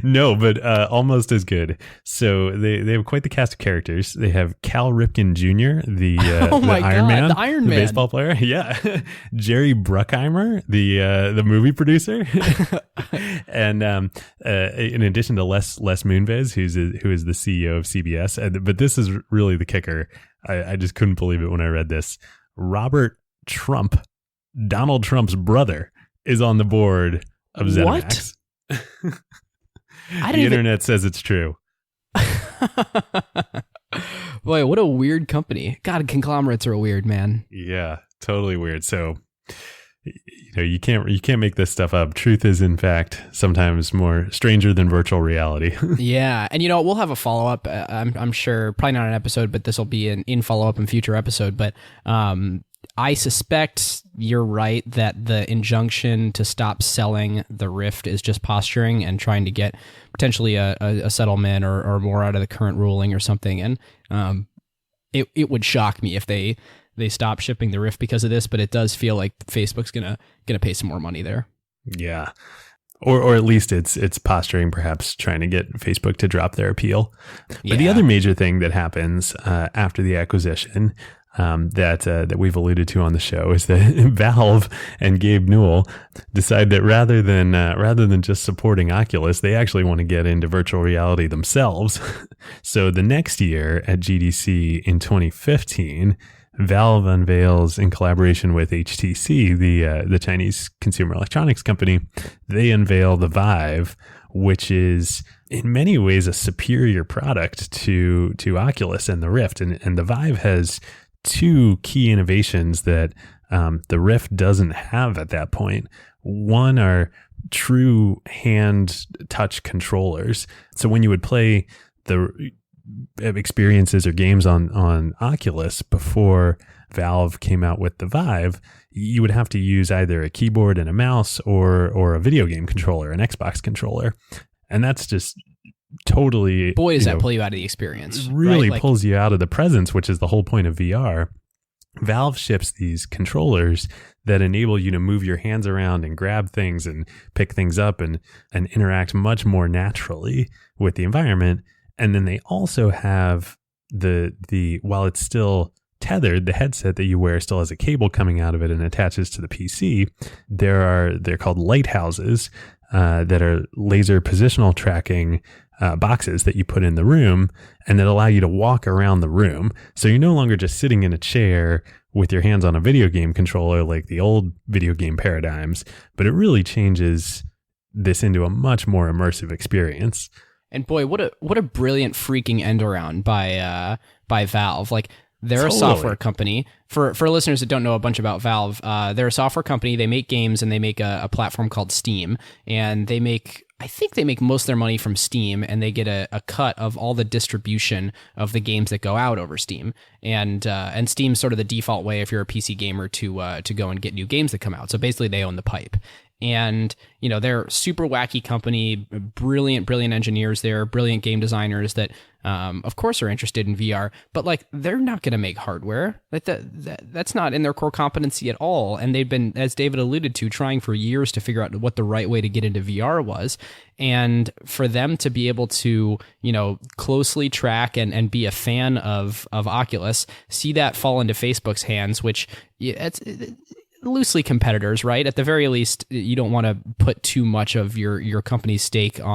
No, but almost as good. So they have quite the cast of characters. They have Cal Ripken Jr., the Iron Man, the baseball player. Yeah, Jerry Bruckheimer, the movie producer, and in addition to Les Moonves, who is the CEO of CBS. But this is really the kicker. I just couldn't believe it when I read this. Robert Trump, Donald Trump's brother, is on the board of ZeniMax. What? The internet says it's true. Boy, what a weird company. God, conglomerates are weird, man. Yeah, totally weird. So, you can't make this stuff up. Truth is, in fact, sometimes more stranger than virtual reality. Yeah, and we'll have a follow-up. I'm sure, probably not an episode, but this will be an in follow-up and future episode. But I suspect you're right that the injunction to stop selling the Rift is just posturing and trying to get potentially a settlement or more out of the current ruling or something. And it would shock me if they stop shipping the Rift because of this, but it does feel like Facebook's gonna pay some more money there. Yeah. Or at least it's posturing, perhaps trying to get Facebook to drop their appeal. But the other major thing that happens after the acquisition that we've alluded to on the show is that Valve and Gabe Newell decide that rather than just supporting Oculus, they actually want to get into virtual reality themselves. So the next year at GDC in 2015, Valve unveils, in collaboration with HTC, the Chinese consumer electronics company, they unveil the Vive, which is in many ways a superior product to Oculus and the Rift. And the Vive has two key innovations that the Rift doesn't have at that point. One are true hand touch controllers. So when you would play the experiences or games on Oculus before Valve came out with the Vive, you would have to use either a keyboard and a mouse or a video game controller, an Xbox controller. And that's just totally... Boy, does that pull you out of the experience. Really pulls you out of the presence, which is the whole point of VR. Valve ships these controllers that enable you to move your hands around and grab things and pick things up and interact much more naturally with the environment. And then they also have the while it's still tethered, the headset that you wear still has a cable coming out of it and attaches to the PC. They're called lighthouses that are laser positional tracking boxes that you put in the room and that allow you to walk around the room. So you're no longer just sitting in a chair with your hands on a video game controller like the old video game paradigms, but it really changes this into a much more immersive experience. And boy, what a brilliant freaking end around by Valve. Like, they're a Totally. software company. For listeners that don't know a bunch about Valve, they're a software company. They make games, and they make a platform called Steam. And I think they make most of their money from Steam, and they get a cut of all the distribution of the games that go out over Steam. And Steam's sort of the default way if you're a PC gamer to go and get new games that come out. So basically, they own the pipe. And, they're a super wacky company, brilliant engineers there, brilliant game designers that, of course, are interested in VR, but like, they're not going to make hardware. Like that's not in their core competency at all. And they've been, as David alluded to, trying for years to figure out what the right way to get into VR was. And for them to be able to, closely track and be a fan of Oculus, see that fall into Facebook's hands, which it's loosely competitors, right? At the very least, you don't want to put too much of your company's stake in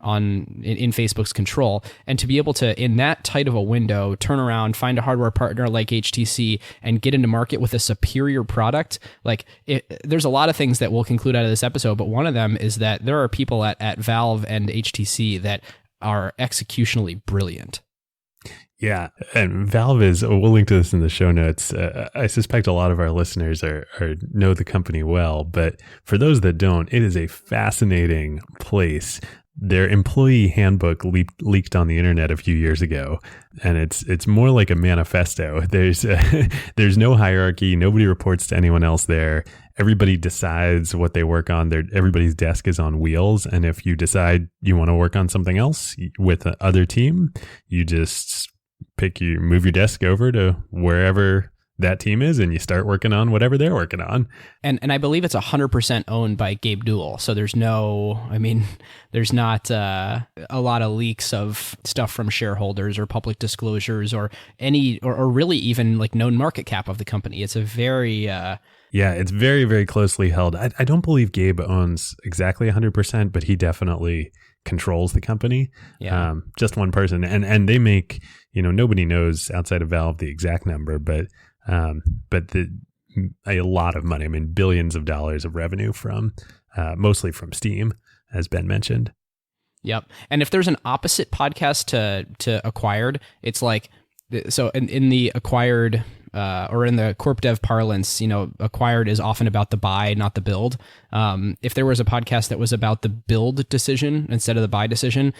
Facebook's control. And to be able to, in that tight of a window, turn around, find a hardware partner like HTC, and get into market with a superior product, there's a lot of things that we'll conclude out of this episode, but one of them is that there are people at Valve and HTC that are executionally brilliant. Yeah, and Valve is, we'll link to this in the show notes. I suspect a lot of our listeners know the company well, but for those that don't, it is a fascinating place. Their employee handbook leaked on the internet a few years ago, and it's more like a manifesto. There's no hierarchy. Nobody reports to anyone else there. Everybody decides what they work on. Everybody's desk is on wheels, and if you decide you want to work on something else with the other team, you just move your desk over to wherever that team is, and you start working on whatever they're working on. And I believe it's 100% owned by Gabe Newell. So there's not a lot of leaks of stuff from shareholders or public disclosures or really even like known market cap of the company. It's a very it's very, very closely held. I don't believe Gabe owns exactly 100%, but he definitely controls the company. Yeah. Just one person. And they make, nobody knows outside of Valve the exact number, but a lot of money. I mean, billions of dollars of revenue from mostly from Steam, as Ben mentioned. Yep. And if there's an opposite podcast to Acquired, it's like, so in the Acquired or in the corp dev parlance, Acquired is often about the buy, not the build. If there was a podcast that was about the build decision instead of the buy decision,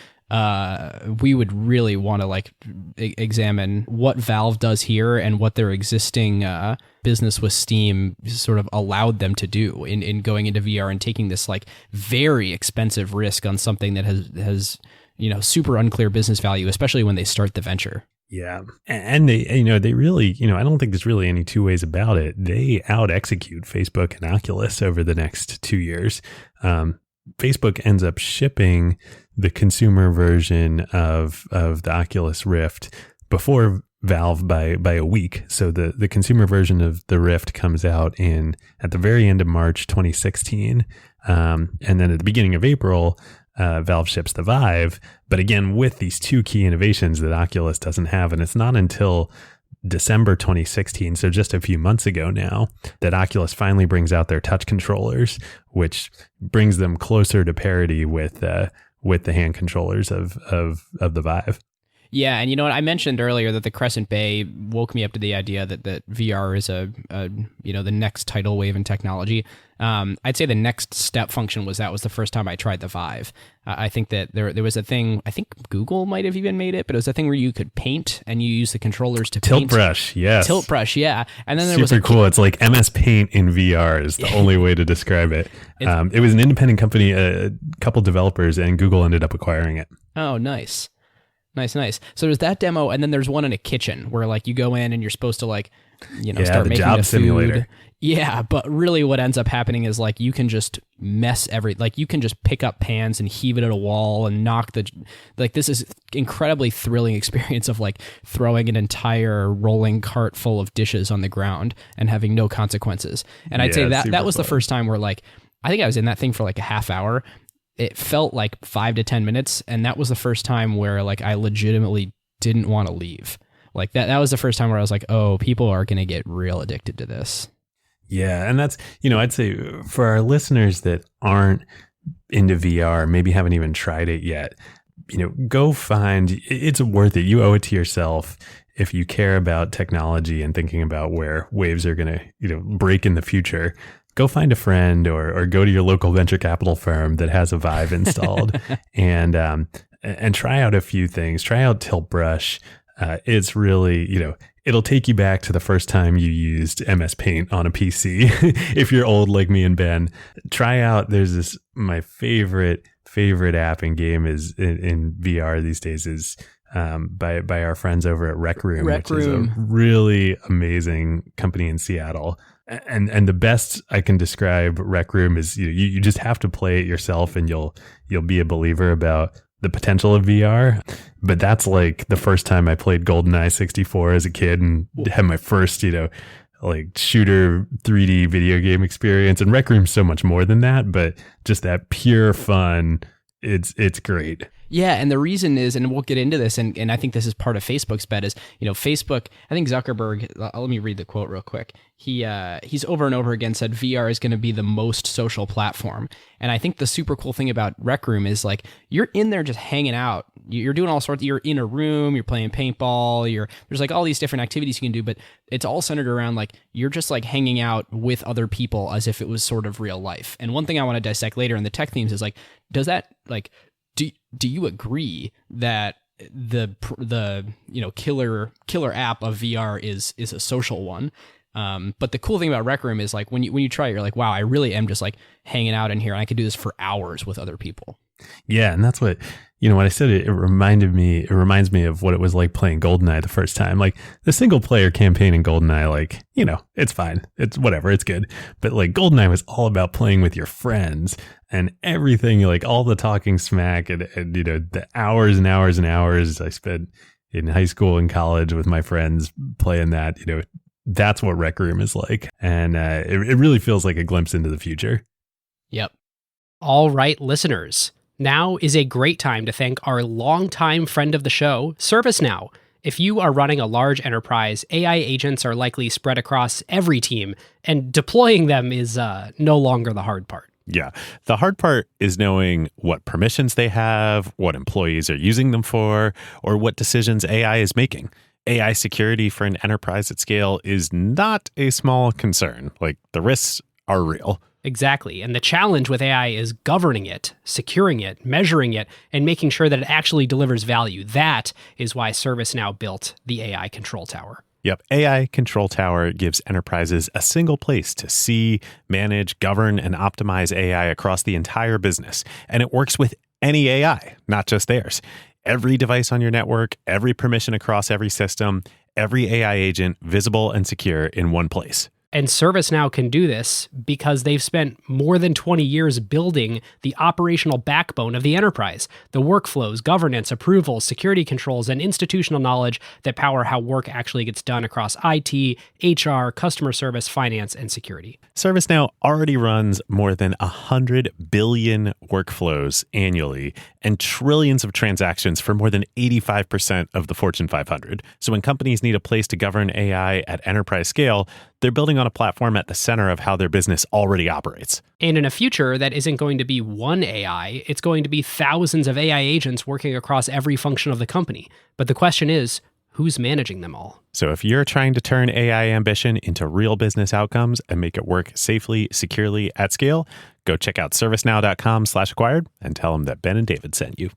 we would really want to examine what Valve does here and what their existing business with Steam sort of allowed them to do in going into VR and taking this very expensive risk on something that has super unclear business value, especially when they start the venture. Yeah. And they really, I don't think there's really any two ways about it. They out execute Facebook and Oculus over the next 2 years. Facebook ends up shipping the consumer version of the Oculus Rift before Valve by a week. So the consumer version of the Rift comes out at the very end of March 2016. And then at the beginning of April, Valve ships the Vive, but again, with these two key innovations that Oculus doesn't have. And it's not until December 2016, so just a few months ago now, that Oculus finally brings out their touch controllers, which brings them closer to parity with the hand controllers of the Vive. Yeah, and you know what? I mentioned earlier that the Crescent Bay woke me up to the idea that VR is the next tidal wave in technology. I'd say the next step function was the first time I tried the Vive. I think that there was a thing, I think Google might have even made it, but it was a thing where you could paint and you use the controllers to paint. Tilt brush, yes. Tilt brush, yeah. And then there was super cool. It's like MS Paint in VR is the only way to describe it. It was an independent company, a couple developers, and Google ended up acquiring it. Oh, nice. Nice. So there's that demo, and then there's one in a kitchen where you go in and you're supposed to start making job the simulator. food. Yeah, but really what ends up happening is you can just mess you can just pick up pans and heave it at a wall and knock this is incredibly thrilling experience of throwing an entire rolling cart full of dishes on the ground and having no consequences. And I'd say that was fun. The first time where I think I was in that thing for a half hour. It felt like 5 to 10 minutes, and that was the first time where I legitimately didn't want to leave. That was the first time where I was oh, people are going to get real addicted to this. Yeah, and that's, I'd say for our listeners that aren't into VR, maybe haven't even tried it yet, go find, it's worth it. You owe it to yourself. If you care about technology and thinking about where waves are going to, break in the future, go find a friend or go to your local venture capital firm that has a Vive installed and try out a few things. Try out Tilt Brush. It's really, it'll take you back to the first time you used MS Paint on a PC. If you're old like me and Ben, try out, my favorite app and game is in VR these days is by our friends over at Rec Room, which is a really amazing company in Seattle. And the best I can describe Rec Room is you just have to play it yourself and you'll be a believer about the potential of VR. But that's like the first time I played GoldenEye 64 as a kid and had my first, like shooter 3D video game experience. And Rec Room's so much more than that, but just that pure fun. It's great. Yeah, and the reason is, and we'll get into this, and I think this is part of Facebook's bet is, Facebook, I think Zuckerberg, let me read the quote real quick. He's over and over again said VR is going to be the most social platform. And I think the super cool thing about Rec Room is like, you're in there just hanging out. You're doing all sorts, you're in a room, you're playing paintball, there's like all these different activities you can do, but it's all centered around like, you're just like hanging out with other people as if it was sort of real life. And one thing I want to dissect later in the tech themes is like, does that like, do you agree that the killer app of VR is a social one? But the cool thing about Rec Room is like when you try it, you're like, wow, I really am just like hanging out in here and I could do this for hours with other people. Yeah, and that's what when I said it reminds me of what it was like playing GoldenEye the first time. Like the single player campaign in GoldenEye, like, it's fine. It's whatever, it's good. But like GoldenEye was all about playing with your friends and everything, like all the talking smack and the hours and hours and hours I spent in high school and college with my friends playing that, that's what Rec Room is like. And it really feels like a glimpse into the future. Yep. All right, listeners. Now is a great time to thank our longtime friend of the show, ServiceNow. If you are running a large enterprise, AI agents are likely spread across every team, and deploying them is no longer the hard part. Yeah. The hard part is knowing what permissions they have, what employees are using them for, or what decisions AI is making. AI security for an enterprise at scale is not a small concern. Like, the risks are real. Exactly. And the challenge with AI is governing it, securing it, measuring it, and making sure that it actually delivers value. That is why ServiceNow built the AI Control Tower. Yep. AI Control Tower gives enterprises a single place to see, manage, govern, and optimize AI across the entire business. And it works with any AI, not just theirs. Every device on your network, every permission across every system, every AI agent visible and secure in one place. And ServiceNow can do this because they've spent more than 20 years building the operational backbone of the enterprise, the workflows, governance, approvals, security controls, and institutional knowledge that power how work actually gets done across IT, HR, customer service, finance, and security. ServiceNow already runs more than 100 billion workflows annually and trillions of transactions for more than 85% of the Fortune 500. So when companies need a place to govern AI at enterprise scale, they're building on a platform at the center of how their business already operates. And in a future that isn't going to be one AI, it's going to be thousands of AI agents working across every function of the company. But the question is, who's managing them all? So if you're trying to turn AI ambition into real business outcomes and make it work safely, securely, at scale, go check out servicenow.com/acquired and tell them that Ben and David sent you.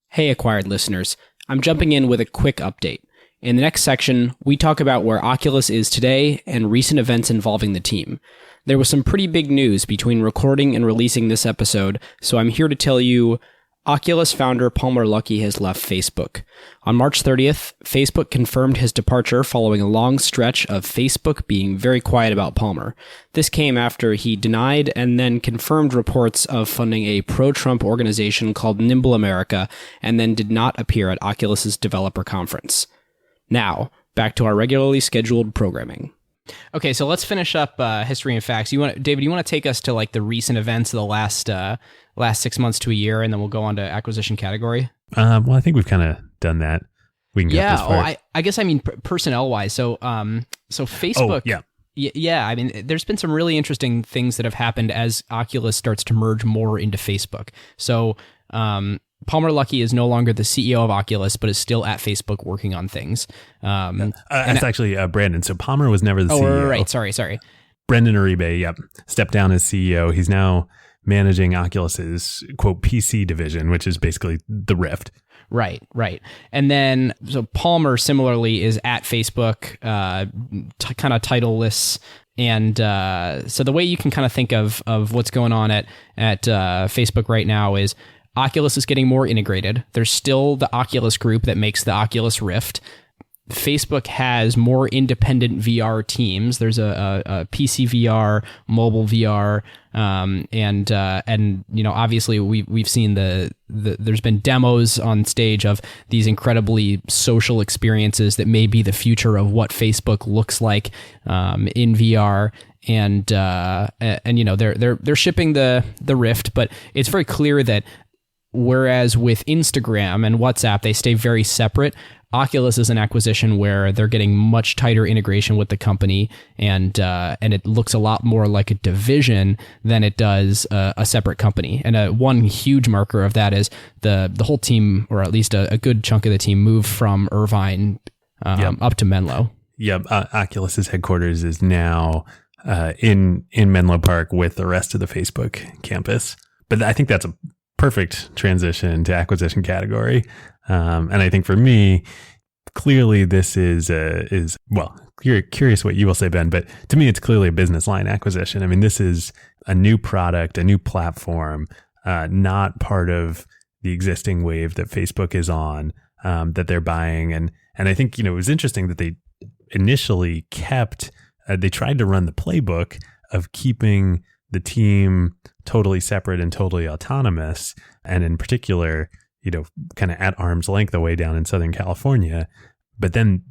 Hey, Acquired listeners. I'm jumping in with a quick update. In the next section, we talk about where Oculus is today and recent events involving the team. There was some pretty big news between recording and releasing this episode, so I'm here to tell you Oculus founder Palmer Luckey has left Facebook. On March 30th, Facebook confirmed his departure following a long stretch of Facebook being very quiet about Palmer. This came after he denied and then confirmed reports of funding a pro-Trump organization called Nimble America and then did not appear at Oculus's developer conference. Now, back to our regularly scheduled programming. Okay, so let's finish up history and facts. David, you want to take us to like the recent events of the last 6 months to a year, and then we'll go on to acquisition category? Well, I think we've kind of done that. We can get this far. I guess I mean personnel-wise. So Facebook. Oh, yeah. Yeah, I mean, there's been some really interesting things that have happened as Oculus starts to merge more into Facebook. So Palmer Luckey is no longer the CEO of Oculus, but is still at Facebook working on things. That's actually Brandon. So Palmer was never the CEO. Oh, right. Sorry. Brendan Iribe, stepped down as CEO. He's now managing Oculus's, quote, PC division, which is basically the Rift. Right. And then, so Palmer similarly is at Facebook, kind of titleless. And so the way you can kind of think of what's going on at Facebook right now is Oculus is getting more integrated. There's still the Oculus group that makes the Oculus Rift. Facebook has more independent VR teams. There's a PC VR, mobile VR, and obviously we've seen there's been demos on stage of these incredibly social experiences that may be the future of what Facebook looks like in VR. And they're shipping the Rift, but it's very clear that whereas with Instagram and WhatsApp they stay very separate, Oculus is an acquisition where they're getting much tighter integration with the company, and it looks a lot more like a division than it does a separate company. And one huge marker of that is the whole team, or at least a good chunk of the team, moved from Irvine up to Menlo. Yep, Oculus's headquarters is now in Menlo Park with the rest of the Facebook campus. But I think that's a perfect transition to acquisition category. And I think for me, clearly this is curious what you will say, Ben, but to me, it's clearly a business line acquisition. I mean, this is a new product, a new platform, not part of the existing wave that Facebook is on, that they're buying. And I think, it was interesting that they initially they tried to run the playbook of keeping the team totally separate and totally autonomous. And in particular, kind of at arm's length away down in Southern California. But then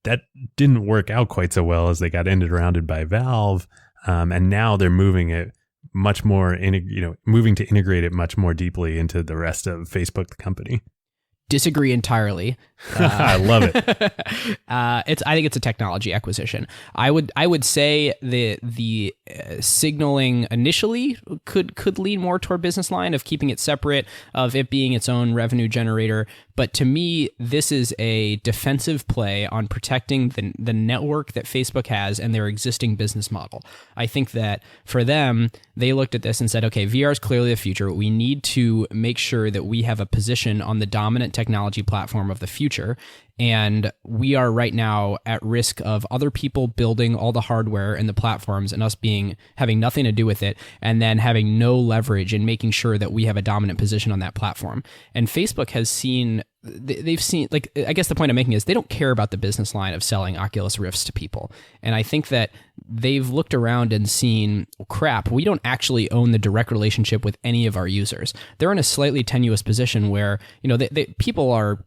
that didn't work out quite so well as they got ended around by Valve. And now they're moving it much more, moving to integrate it much more deeply into the rest of Facebook, the company. Disagree entirely. I love it. I think it's a technology acquisition. I would say the signaling initially could lean more toward business line of keeping it separate, of it being its own revenue generator. But to me, this is a defensive play on protecting the network that Facebook has and their existing business model. I think that for them, they looked at this and said, okay, VR is clearly the future. We need to make sure that we have a position on the dominant technology platform of the future. And we are right now at risk of other people building all the hardware and the platforms and us having nothing to do with it, and then having no leverage in making sure that we have a dominant position on that platform. And Facebook has they've seen, like, I guess the point I'm making is they don't care about the business line of selling Oculus Rifts to people. And I think that they've looked around and seen, crap, we don't actually own the direct relationship with any of our users. They're in a slightly tenuous position where, people are,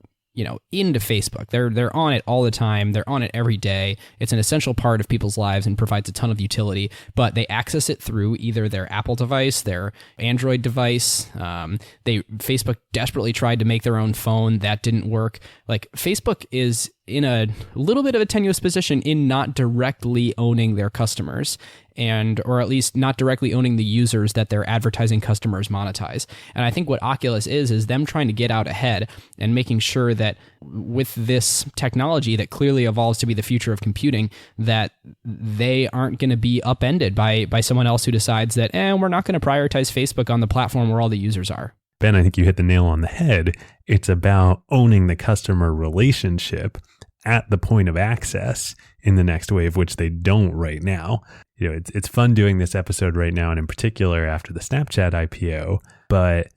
into Facebook. They're on it all the time. They're on it every day. It's an essential part of people's lives and provides a ton of utility, but they access it through either their Apple device, their Android device. Facebook desperately tried to make their own phone. That didn't work. Like, Facebook is in a little bit of a tenuous position in not directly owning their customers, or at least not directly owning the users that their advertising customers monetize. And I think what Oculus is them trying to get out ahead and making sure that with this technology that clearly evolves to be the future of computing, that they aren't going to be upended by someone else who decides that, we're not going to prioritize Facebook on the platform where all the users are. Ben, I think you hit the nail on the head. It's about owning the customer relationship at the point of access in the next wave, which they don't right now. It's fun doing this episode right now, and in particular after the Snapchat IPO, but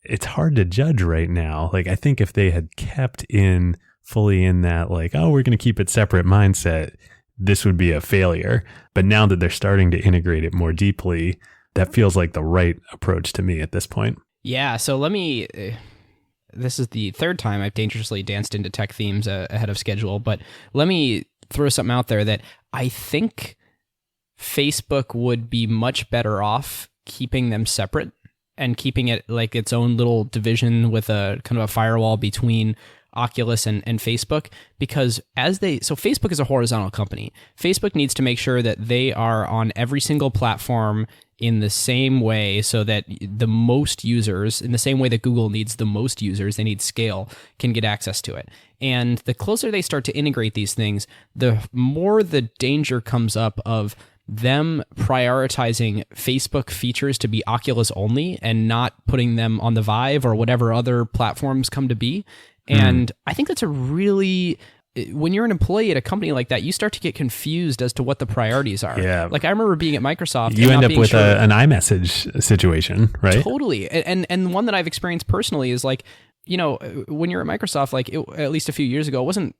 it's hard to judge right now. Like, I think if they had kept fully in that, like, we're going to keep it separate mindset, this would be a failure. But now that they're starting to integrate it more deeply, that feels like the right approach to me at this point. Yeah, so this is the third time I've dangerously danced into tech themes ahead of schedule, but let me throw something out there that I think Facebook would be much better off keeping them separate and keeping it like its own little division with a kind of a firewall between Oculus and Facebook, because so Facebook is a horizontal company. Facebook needs to make sure that they are on every single platform in the same way, so that the most users, in the same way that Google needs the most users, they need scale, can get access to it. And the closer they start to integrate these things, the more the danger comes up of them prioritizing Facebook features to be Oculus only and not putting them on the Vive or whatever other platforms come to be. And I think that's a really, when you're an employee at a company like that, you start to get confused as to what the priorities are. Yeah. Like I remember being at Microsoft. You and end not up being with sure an iMessage situation, right? Totally. And one that I've experienced personally is like, you know, when you're at Microsoft, like at least a few years ago, it wasn't,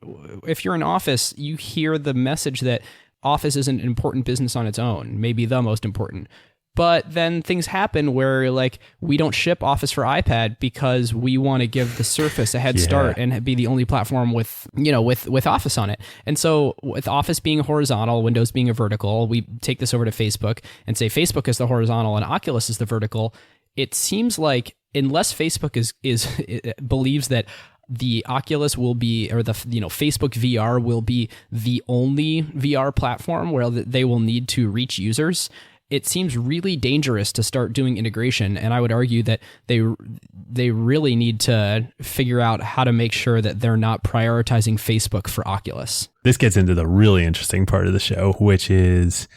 if you're in Office, you hear the message that Office is an important business on its own, maybe the most important. But then things happen where like we don't ship Office for iPad because we want to give the Surface a head start and be the only platform with, you know, with Office on it. And so with Office being horizontal, Windows being a vertical, we take this over to Facebook and say Facebook is the horizontal and Oculus is the vertical. It seems like unless Facebook believes that the Oculus will be, or the, you know, Facebook VR will be the only VR platform where they will need to reach users, it seems really dangerous to start doing integration. And I would argue that they really need to figure out how to make sure that they're not prioritizing Facebook for Oculus. This gets into the really interesting part of the show, which is,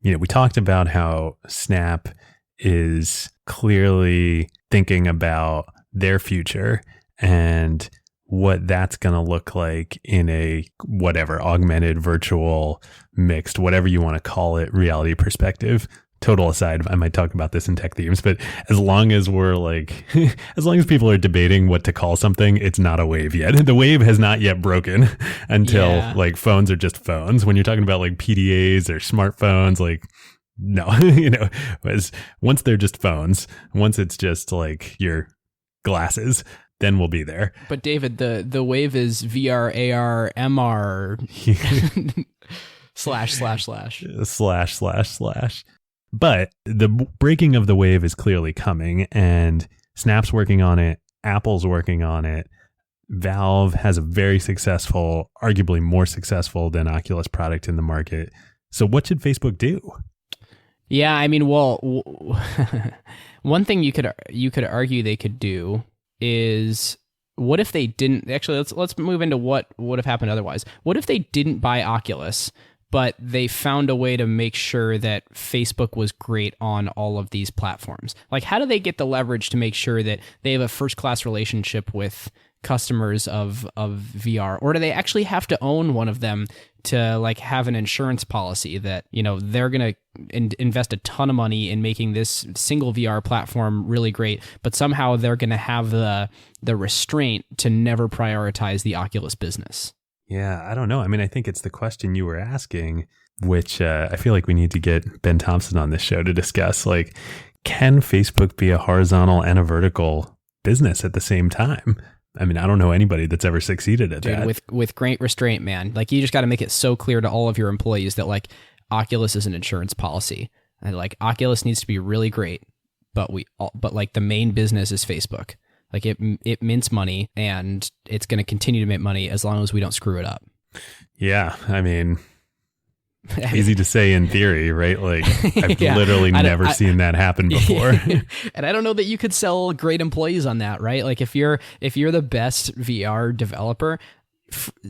you know, we talked about how Snap is clearly thinking about their future and what that's going to look like in a whatever augmented, virtual, mixed, whatever you want to call it, reality perspective. Total aside, I might talk about this in tech themes, but as long as we're like, as long as people are debating what to call something, it's not a wave yet. The wave has not yet broken until like phones are just phones. When you're talking about like PDAs or smartphones, like, no, you know, once they're just phones, once it's just like your glasses, then we'll be there. But David, the wave is VR, AR, MR ////. But the breaking of the wave is clearly coming, and Snap's working on it. Apple's working on it. Valve has a very successful, arguably more successful than Oculus product in the market. So what should Facebook do? Yeah, I mean, well, one thing you could argue they could do is, what if they didn't actually, let's move into what would have happened otherwise. What if they didn't buy Oculus, but they found a way to make sure that Facebook was great on all of these platforms? Like, how do they get the leverage to make sure that they have a first-class relationship with customers of VR? Or do they actually have to own one of them to like have an insurance policy that, you know, they're going to invest a ton of money in making this single VR platform really great, but somehow they're going to have the restraint to never prioritize the Oculus business? Yeah, I don't know. I mean, I think it's the question you were asking, which I feel like we need to get Ben Thompson on this show to discuss. Like, can Facebook be a horizontal and a vertical business at the same time? I mean, I don't know anybody that's ever succeeded at that. With great restraint, man. Like, you just got to make it so clear to all of your employees that like Oculus is an insurance policy, and like Oculus needs to be really great, but like the main business is Facebook. Like it mints money, and it's going to continue to mint money as long as we don't screw it up. Yeah, I mean, easy to say in theory, right? Like, I've literally never seen that happen before. And I don't know that you could sell great employees on that, right? Like, if you're the best VR developer,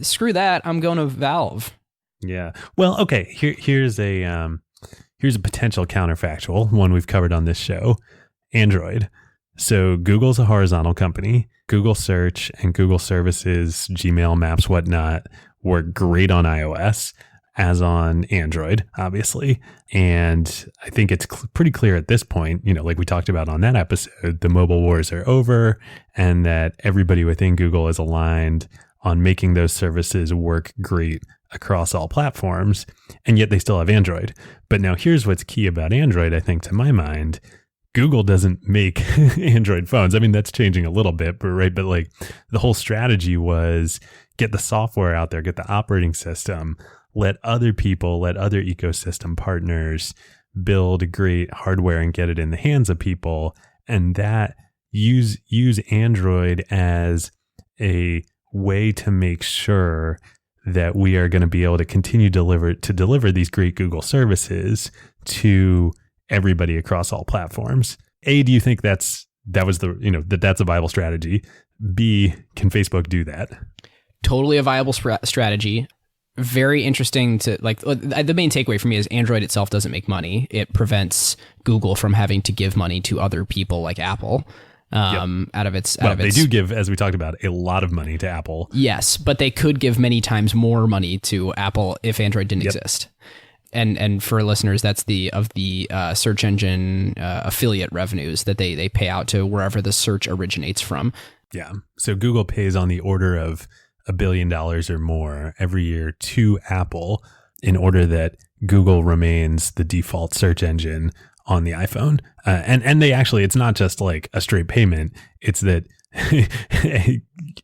screw that. I'm going to Valve. Yeah. Well, okay. Here's a potential counterfactual, one we've covered on this show: Android. So Google's a horizontal company. Google Search and Google Services, Gmail, Maps, whatnot, work great on iOS, as on Android, obviously. And I think it's pretty clear at this point, you know, like we talked about on that episode, the mobile wars are over, and that everybody within Google is aligned on making those services work great across all platforms. And yet they still have Android. But now here's what's key about Android, I think, to my mind. Google doesn't make Android phones. I mean, that's changing a little bit, but like the whole strategy was get the software out there, get the operating system, let other people, let other ecosystem partners build great hardware and get it in the hands of people. And that use Android as a way to make sure that we are going to be able to continue to deliver these great Google services to everybody across all platforms. A, do you think that's a viable strategy? B, can Facebook do that? Totally a viable strategy. Very interesting to the main takeaway for me is Android itself doesn't make money. It prevents Google from having to give money to other people like Apple. They do give, as we talked about, a lot of money to Apple. Yes, but they could give many times more money to Apple if Android didn't exist. And for listeners, that's the search engine affiliate revenues that they pay out to wherever the search originates from. Yeah. So Google pays on the order of $1 billion or more every year to Apple in order that Google remains the default search engine on the iPhone. And they actually, it's not just like a straight payment. It's that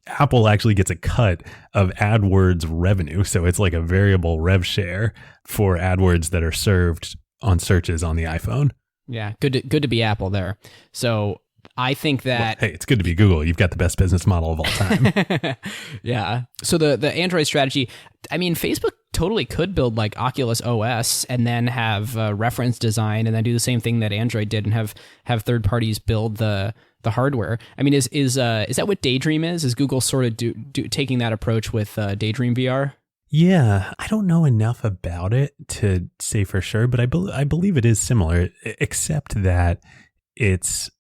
Apple actually gets a cut of AdWords revenue. So it's like a variable rev share for AdWords that are served on searches on the iPhone. Yeah. Good to be Apple there. So I think that... Well, hey, it's good to be Google. You've got the best business model of all time. Yeah. So the Android strategy, I mean, Facebook totally could build like Oculus OS and then have reference design and then do the same thing that Android did and have third parties build the hardware. I mean, is that what Daydream is? Is Google sort of taking that approach with Daydream VR? Yeah, I don't know enough about it to say for sure, but I believe it is similar, except that it's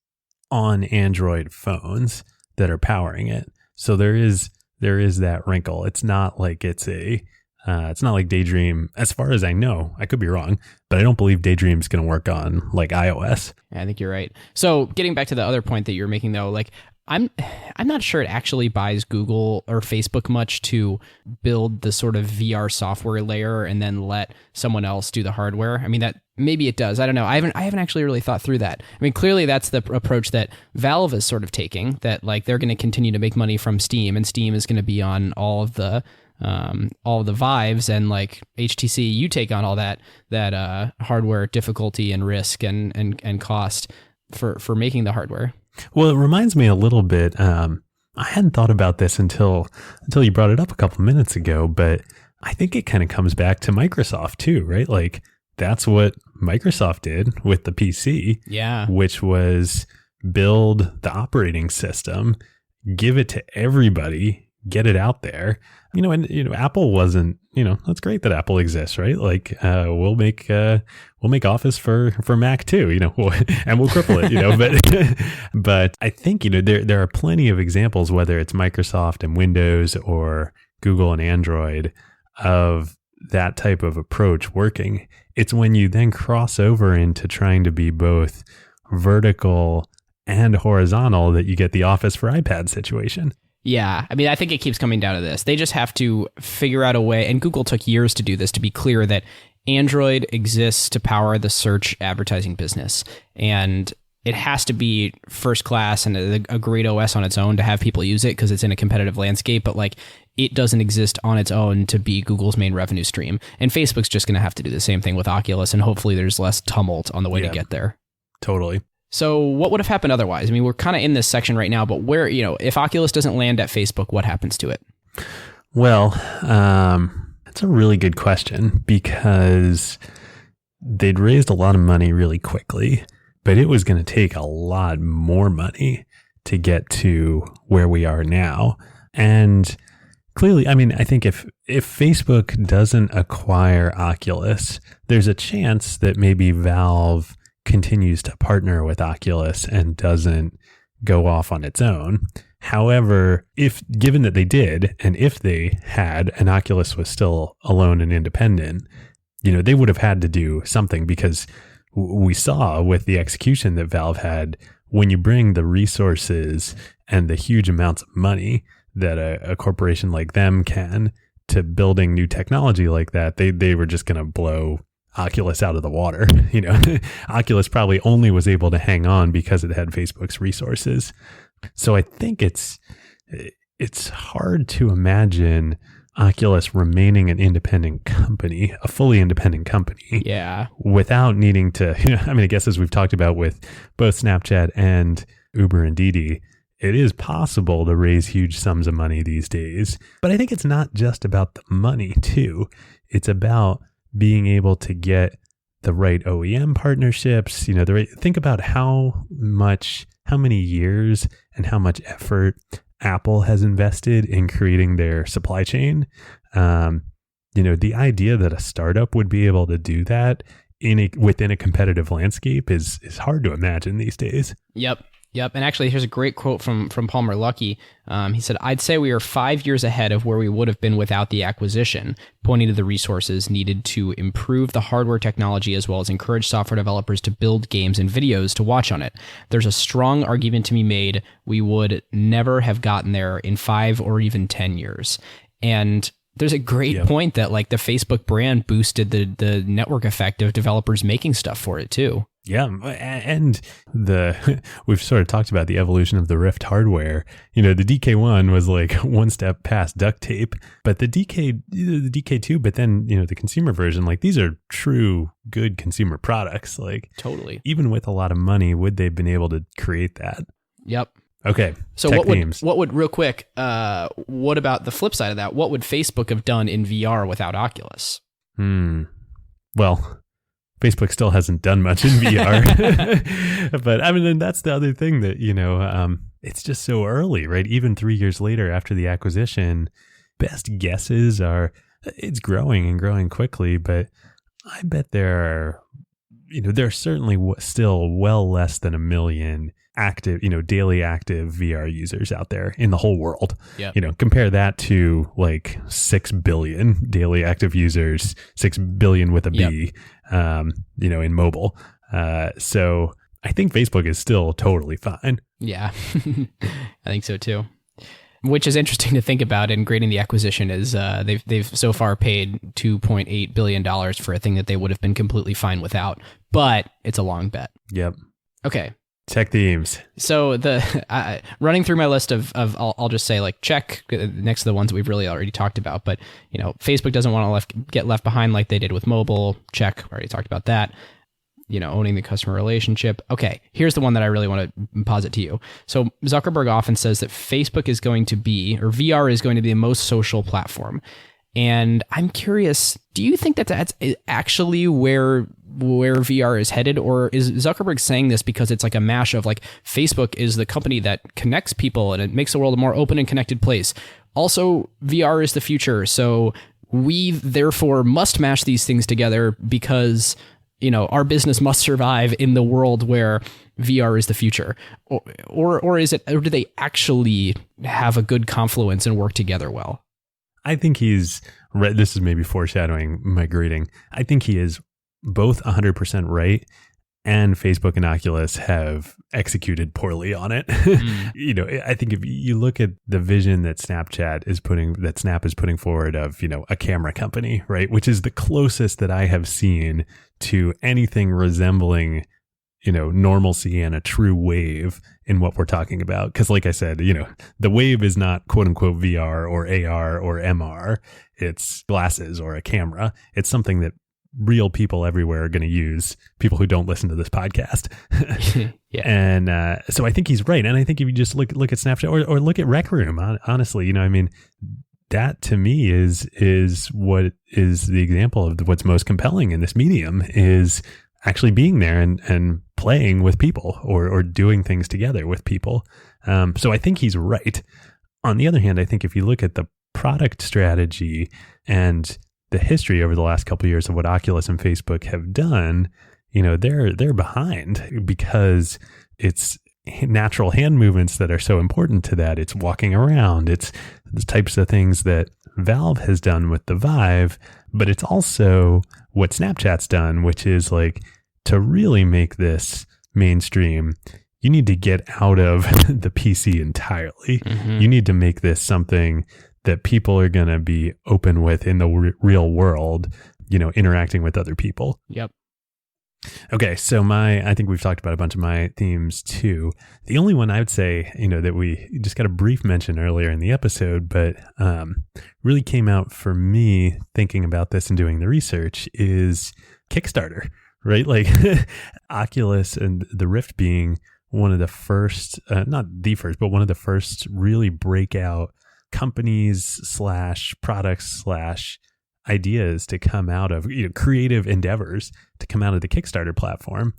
on Android phones that are powering it. So there is that wrinkle. It's not like it's not like Daydream, as far as I know. I could be wrong, but I don't believe Daydream's going to work on like iOS. Yeah, I think you're right. So getting back to the other point that you're making though, like I'm not sure it actually buys Google or Facebook much to build the sort of VR software layer and then let someone else do the hardware. I mean, that maybe it does. I don't know. I haven't actually really thought through that. I mean, clearly that's the approach that Valve is sort of taking, that like they're going to continue to make money from Steam, and Steam is going to be on all of the Vives, and like HTC, you take on all that hardware difficulty and risk and cost for making the hardware. Well, it reminds me a little bit. I hadn't thought about this until you brought it up a couple minutes ago, but I think it kind of comes back to Microsoft too, right? Like that's what Microsoft did with the PC, which was build the operating system, give it to everybody, get it out there. And Apple wasn't, that's great that Apple exists, right? Like, we'll make Office for Mac too, and we'll cripple it, but I think, there are plenty of examples, whether it's Microsoft and Windows or Google and Android, of that type of approach working. It's when you then cross over into trying to be both vertical and horizontal that you get the Office for iPad situation. Yeah, I mean, I think it keeps coming down to this. They just have to figure out a way, and Google took years to do this, to be clear that Android exists to power the search advertising business. And it has to be first class and a great OS on its own to have people use it because it's in a competitive landscape. But like, it doesn't exist on its own to be Google's main revenue stream. And Facebook's just going to have to do the same thing with Oculus, and hopefully there's less tumult on the way to get there. Totally. So what would have happened otherwise? I mean, we're kind of in this section right now, but where, if Oculus doesn't land at Facebook, what happens to it? Well, that's a really good question, because they'd raised a lot of money really quickly, but it was going to take a lot more money to get to where we are now. And clearly, I mean, I think if Facebook doesn't acquire Oculus, there's a chance that maybe Valve continues to partner with Oculus and doesn't go off on its own. However, given that they did, and if they had, and Oculus was still alone and independent, they would have had to do something, because we saw with the execution that Valve had, when you bring the resources and the huge amounts of money that a corporation like them can to building new technology like that, they were just going to blow Oculus out of the water. Oculus probably only was able to hang on because it had Facebook's resources. So I think it's hard to imagine Oculus remaining an independent company, a fully independent company. Yeah. Without needing to, I guess as we've talked about with both Snapchat and Uber and Didi, it is possible to raise huge sums of money these days. But I think it's not just about the money too. It's about being able to get the right OEM partnerships, think about how many years and how much effort Apple has invested in creating their supply chain. The idea that a startup would be able to do that within a competitive landscape is hard to imagine these days. Yep. And actually, here's a great quote from Palmer Luckey. He said, "I'd say we are 5 years ahead of where we would have been without the acquisition," pointing to the resources needed to improve the hardware technology as well as encourage software developers to build games and videos to watch on it. There's a strong argument to be made we would never have gotten there in 5 or even 10 years. And there's a great point that like the Facebook brand boosted the network effect of developers making stuff for it too. Yeah, and we've sort of talked about the evolution of the Rift hardware. The DK1 was like one step past duct tape, but the DK2, but then the consumer version, like these are true good consumer products. Like totally, even with a lot of money, would they've been able to create that? Yep. Okay. So what would real quick? What about the flip side of that? What would Facebook have done in VR without Oculus? Well, Facebook still hasn't done much in VR, but I mean, and that's the other thing that, it's just so early, right? Even 3 years later after the acquisition, best guesses are it's growing and growing quickly, but I bet there are certainly still well less than 1 million active, daily active VR users out there in the whole world. Yep. Compare that to like 6 billion daily active users, 6 billion with a B, in mobile. So I think Facebook is still totally fine. Yeah, I think so too. Which is interesting to think about in grading the acquisition is they've so far paid $2.8 billion for a thing that they would have been completely fine without, but it's a long bet. Yep. Okay. Tech themes. So the running through my list of I'll just say like check next to the ones that we've really already talked about, but Facebook doesn't want to get left behind like they did with mobile. Check. I already talked about that. Owning the customer relationship. Okay, here's the one that I really want to posit to you. So Zuckerberg often says that Facebook is going to be, or VR is going to be the most social platform. And I'm curious, do you think that that's actually where VR is headed? Or is Zuckerberg saying this because it's like a mash of like Facebook is the company that connects people and it makes the world a more open and connected place. Also, VR is the future. So we therefore must mash these things together because, our business must survive in the world where VR is the future. Or is it, or do they actually have a good confluence and work together well? I think this is maybe foreshadowing my greeting. I think he is both 100% right, and Facebook and Oculus have executed poorly on it. I think if you look at the vision that Snap is putting forward of, a camera company, right, which is the closest that I have seen to anything resembling, normalcy and a true wave in what we're talking about. Because like I said, the wave is not quote unquote VR or AR or MR. It's glasses or a camera. It's something that real people everywhere are going to use, people who don't listen to this podcast. Yeah. And so I think he's right. And I think if you just look at Snapchat or look at Rec Room, honestly, that to me is what is the example of what's most compelling in this medium is actually being there and playing with people or doing things together with people. So I think he's right. On the other hand, I think if you look at the product strategy and the history over the last couple of years of what Oculus and Facebook have done, they're behind because it's natural hand movements that are so important to that. It's walking around. It's the types of things that Valve has done with the Vive, but it's also what Snapchat's done, which is like to really make this mainstream, you need to get out of the PC entirely. Mm-hmm. You need to make this something that people are going to be open with in the real world, interacting with other people. Yep. Okay, so I think we've talked about a bunch of my themes too. The only one I would say, that we just got a brief mention earlier in the episode, but really came out for me thinking about this and doing the research is Kickstarter, right? Like Oculus and the Rift being one of the first, not the first, but one of the first really breakout companies / products / ideas to come out of, creative endeavors to come out of the Kickstarter platform.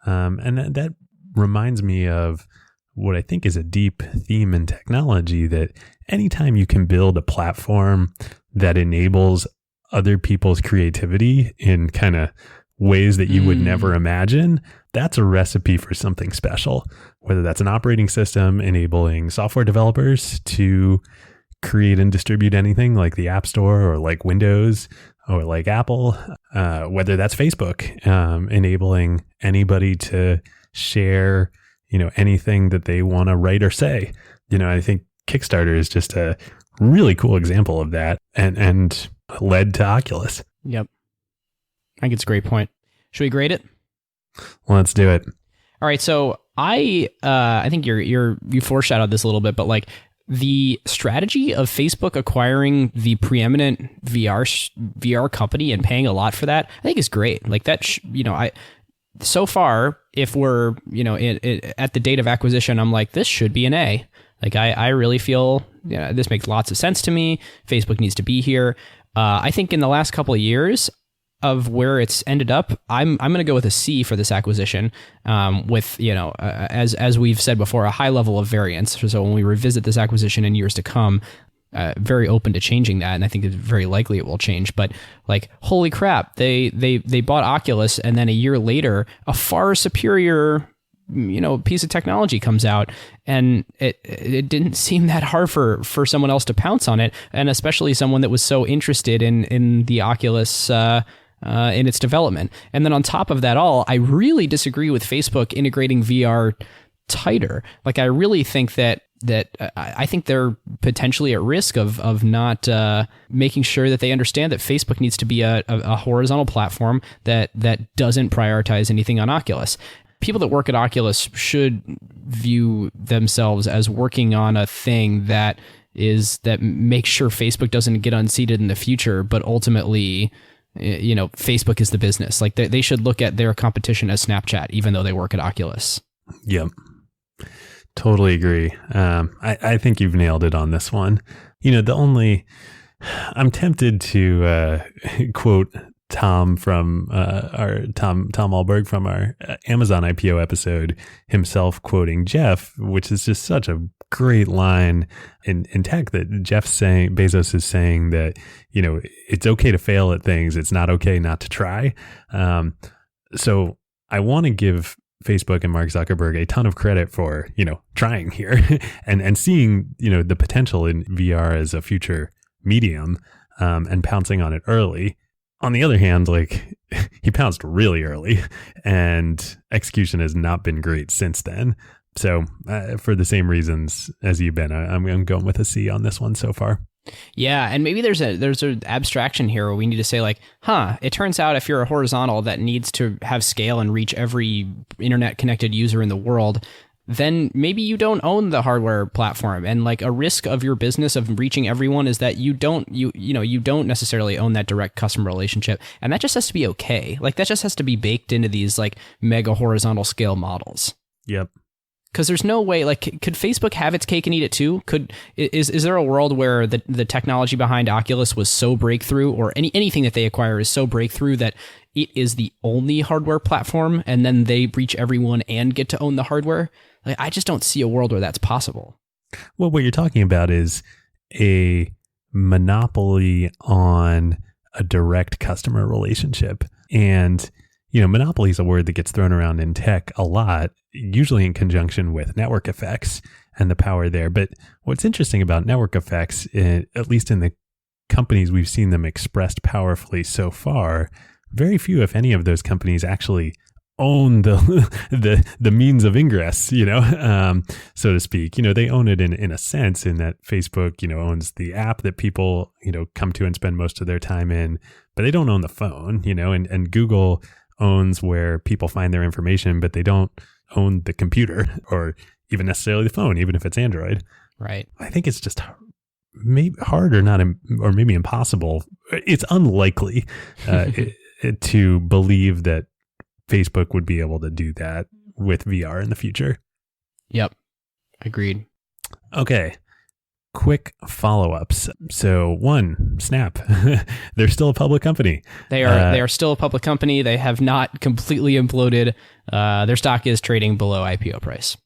And that reminds me of what I think is a deep theme in technology, that anytime you can build a platform that enables other people's creativity in kind of ways that you would never imagine, that's a recipe for something special. Whether that's an operating system enabling software developers to create and distribute anything like the App Store or like Windows or like Apple, whether that's Facebook, enabling anybody to share, anything that they want to write or say. I think Kickstarter is just a really cool example of that and led to Oculus. Yep. I think it's a great point. Should we grade it? Let's do it. All right. So I think you foreshadowed this a little bit, but like the strategy of Facebook acquiring the preeminent VR company and paying a lot for that, I think is great. Like that, so far, if we're, at the date of acquisition, I'm like, this should be an A. Like I really feel this makes lots of sense to me. Facebook needs to be here. I think in the last couple of years of where it's ended up, I'm going to go with a C for this acquisition, with, as we've said before, a high level of variance. So when we revisit this acquisition in years to come, very open to changing that, and I think it's very likely it will change. But like, holy crap, they bought Oculus, and then a year later, a far superior piece of technology comes out, and it didn't seem that hard for someone else to pounce on it, and especially someone that was so interested in the Oculus in its development. And then on top of that all, I really disagree with Facebook integrating VR tighter. Like, I really think that I think they're potentially at risk of not making sure that they understand that Facebook needs to be a horizontal platform that doesn't prioritize anything on Oculus. People that work at Oculus should view themselves as working on a thing that makes sure Facebook doesn't get unseated in the future, but ultimately, Facebook is the business. Like they should look at their competition as Snapchat, even though they work at Oculus. Yep. Totally agree. I think you've nailed it on this one. I'm tempted to quote Tom from Tom Alberg from our Amazon IPO episode himself, quoting Jeff, which is just such a great line in tech, that Bezos is saying that, it's okay to fail at things. It's not okay not to try. So I want to give Facebook and Mark Zuckerberg a ton of credit for, trying here and seeing, the potential in VR as a future medium, and pouncing on it early. On the other hand, like, he pounced really early, and execution has not been great since then. So for the same reasons as you've been, I'm going with a C on this one so far. Yeah, and maybe there's an abstraction here where we need to say, like, it turns out if you're a horizontal that needs to have scale and reach every internet connected user in the world, then maybe you don't own the hardware platform. And like, a risk of your business of reaching everyone is that you don't necessarily own that direct customer relationship. And that just has to be okay. Like, that just has to be baked into these like mega horizontal scale models. Yep. Because there's no way, like, could Facebook have its cake and eat it too? Is there a world where the technology behind Oculus was so breakthrough, or anything that they acquire is so breakthrough that it is the only hardware platform, and then they reach everyone and get to own the hardware? Like, I just don't see a world where that's possible. Well, what you're talking about is a monopoly on a direct customer relationship. And, monopoly is a word that gets thrown around in tech a lot, usually in conjunction with network effects and the power there. But what's interesting about network effects, at least in the companies we've seen them expressed powerfully so far, very few, if any, of those companies actually own the means of ingress, so to speak. They own it in a sense, in that Facebook, owns the app that people, come to and spend most of their time in, but they don't own the phone, and Google owns where people find their information, but they don't own the computer or even necessarily the phone, even if it's Android. Right. I think it's just maybe hard or maybe impossible. It's unlikely to believe that Facebook would be able to do that with VR in the future. Yep. Agreed. Okay. quick follow-ups. So one, Snap. They're still a public company. They are still a public company. They have not completely imploded. Their stock is trading below IPO price.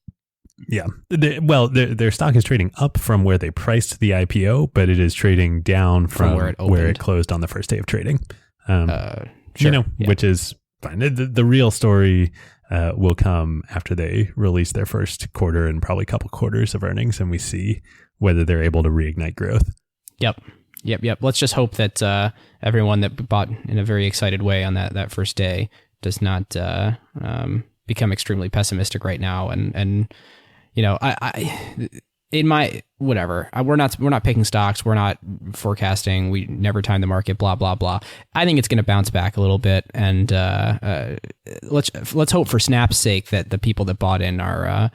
Yeah. Their stock is trading up from where they priced the IPO, but it is trading down from where it closed on the first day of trading. Sure. Which is fine. The real story will come after they release their first quarter and probably a couple quarters of earnings, and we see whether they're able to reignite growth. Yep. Let's just hope that everyone that bought in a very excited way on that first day does not become extremely pessimistic right now. And I in my whatever, we're not picking stocks, we're not forecasting, we never time the market, blah blah blah. I think it's going to bounce back a little bit, and let's hope for Snap's sake that the people that bought in are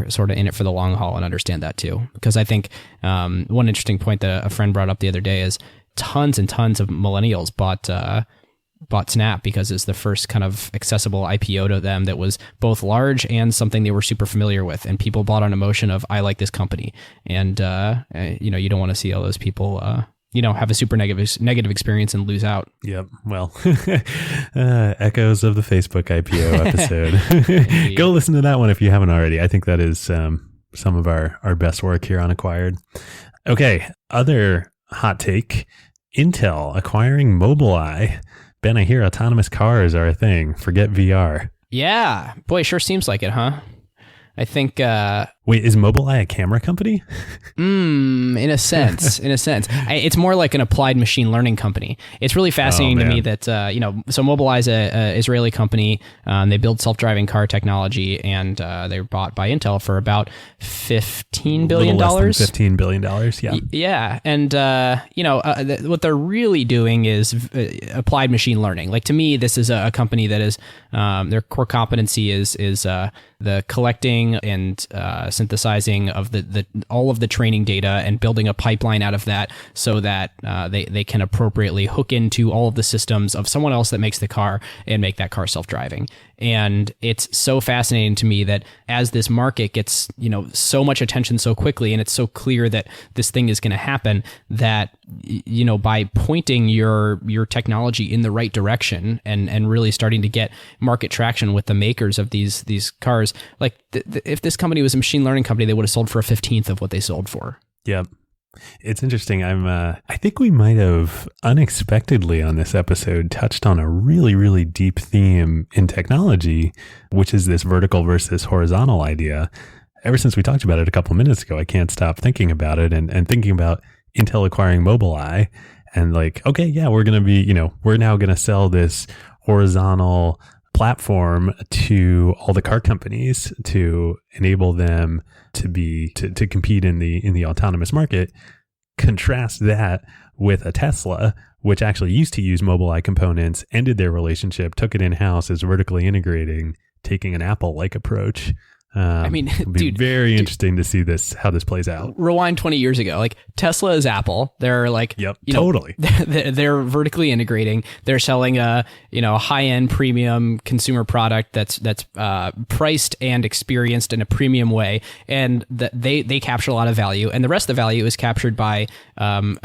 sort of in it for the long haul and understand that too. Because I think one interesting point that a friend brought up the other day is tons and tons of millennials bought Snap because it's the first kind of accessible IPO to them that was both large and something they were super familiar with. And people bought on emotion of, I like this company. And, you don't want to see all those people, have a super negative experience and lose out. Yep. Well, echoes of the Facebook IPO episode. Go listen to that one if you haven't already. I think that is some of our best work here on Acquired. Okay. Other hot take, Intel acquiring Mobileye. Ben, I hear autonomous cars are a thing. Forget VR. Yeah. Boy, sure seems like it, huh? I think... Wait, is Mobileye a camera company? In a sense. It's more like an applied machine learning company. It's really fascinating to me that, so Mobileye is a Israeli company. They build self-driving car technology, and they were bought by Intel for about $15 billion. Less than $15 billion, yeah. Yeah, and, what they're really doing is applied machine learning. Like, to me, this is a company that is, their core competency is the collecting and synthesizing of the all of the training data and building a pipeline out of that so that they can appropriately hook into all of the systems of someone else that makes the car and make that car self-driving. And it's so fascinating to me that as this market gets, so much attention so quickly, and it's so clear that this thing is going to happen, that, by pointing your technology in the right direction and really starting to get market traction with the makers of these cars, like if this company was a machine learning company, they would have sold for a 15th of what they sold for. Yep. It's interesting. I think we might have unexpectedly on this episode touched on a really, really deep theme in technology, which is this vertical versus horizontal idea. Ever since we talked about it a couple of minutes ago, I can't stop thinking about it and thinking about Intel acquiring Mobileye and like, okay, yeah, we're going to be, we're now going to sell this horizontal platform to all the car companies to enable them to compete in the autonomous market. Contrast that with a Tesla, which actually used to use Mobileye components, ended their relationship, took it in-house, is vertically integrating, taking an Apple-like approach. It'll be very interesting to see how this plays out. Rewind 20 years ago, like Tesla is Apple. They're like, totally. They're vertically integrating. They're selling a high-end premium consumer product that's priced and experienced in a premium way, and that they capture a lot of value, and the rest of the value is captured by an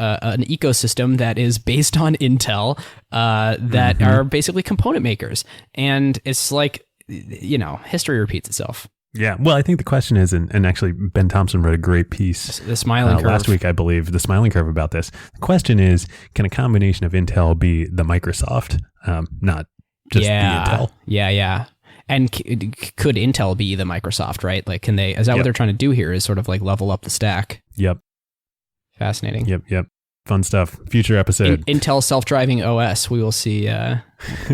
ecosystem that is based on Intel that are basically component makers, and it's like history repeats itself. Yeah, well, I think the question is, and actually Ben Thompson wrote a great piece the smiling curve last week, I believe, the smiling curve about this. The question is, can a combination of Intel be the Microsoft, not just the Intel? Yeah. And could Intel be the Microsoft, right? Like, can they, is that what they're trying to do here, is sort of like level up the stack? Yep. Fascinating. Yep. Fun stuff. Future episode. Intel self-driving OS. We will see.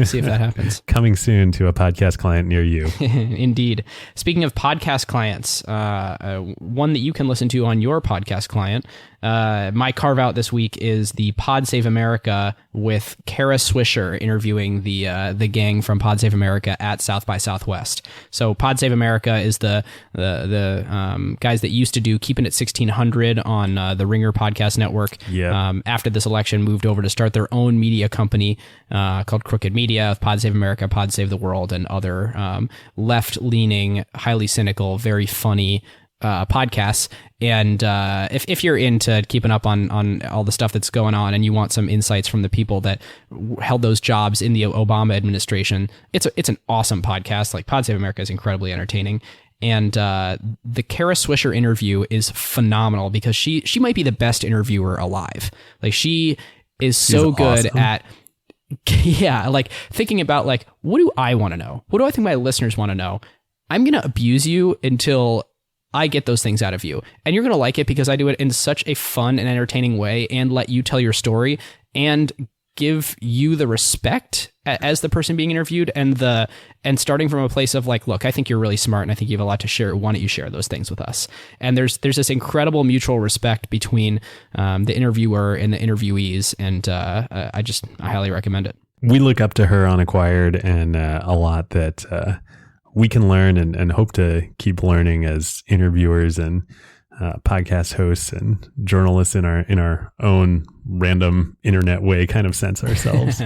See if that happens. Coming soon to a podcast client near you. Indeed. Speaking of podcast clients, one that you can listen to on your podcast client. My Carve Out this week is the Pod Save America with Kara Swisher interviewing the gang from Pod Save America at South by Southwest. So Pod Save America is the guys that used to do Keeping It 1600 on the Ringer Podcast Network. Yeah. After this election, moved over to start their own media company called Crooked Media, with Pod Save America, Pod Save the World, and other left-leaning, highly cynical, very funny podcasts. And if you're into keeping up on all the stuff that's going on and you want some insights from the people that held those jobs in the Obama administration, it's an awesome podcast. Like Pod Save America is incredibly entertaining. And the Kara Swisher interview is phenomenal because she might be the best interviewer alive. Like she is so good at like thinking about like, what do I want to know? What do I think my listeners want to know? I'm going to abuse you until I get those things out of you. And you're going to like it because I do it in such a fun and entertaining way and let you tell your story and give you the respect as the person being interviewed and starting from a place of like, look, I think you're really smart and I think you have a lot to share. Why don't you share those things with us? And there's this incredible mutual respect between the interviewer and the interviewees. And I highly recommend it. We look up to her on Acquired and a lot that we can learn and hope to keep learning as interviewers and podcast hosts and journalists in our own random internet way kind of sense ourselves.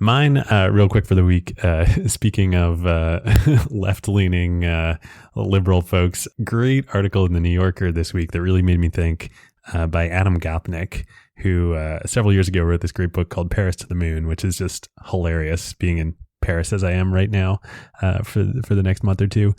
Mine, real quick for the week, speaking of left-leaning liberal folks, great article in the New Yorker this week that really made me think by Adam Gopnik, who several years ago wrote this great book called Paris to the Moon, which is just hilarious, being in Paris as I am right now for the next month or two.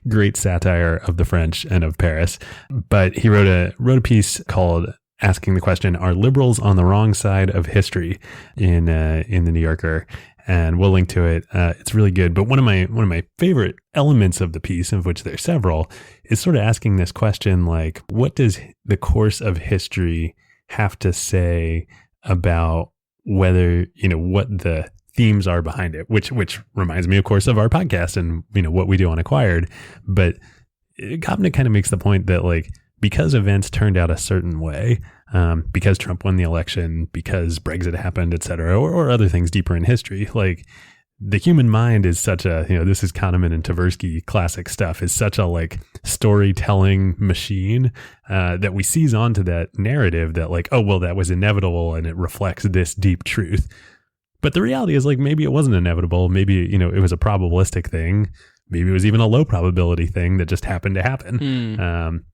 Great satire of the French and of Paris. But he wrote a piece called asking the question, are liberals on the wrong side of history in the New Yorker? And we'll link to it. It's really good. But one of my favorite elements of the piece, of which there's several, is sort of asking this question, like, what does the course of history have to say about whether, what the themes are behind it, which reminds me, of course, of our podcast and, what we do on Acquired. But Gopnik kind of makes the point that, like, because events turned out a certain way, because Trump won the election, because Brexit happened, et cetera, or other things deeper in history, like, the human mind is such a, this is Kahneman and Tversky classic stuff, is such a, like, storytelling machine that we seize onto that narrative that, like, oh, well, that was inevitable and it reflects this deep truth. But the reality is, like, maybe it wasn't inevitable. Maybe, it was a probabilistic thing. Maybe it was even a low probability thing that just happened to happen.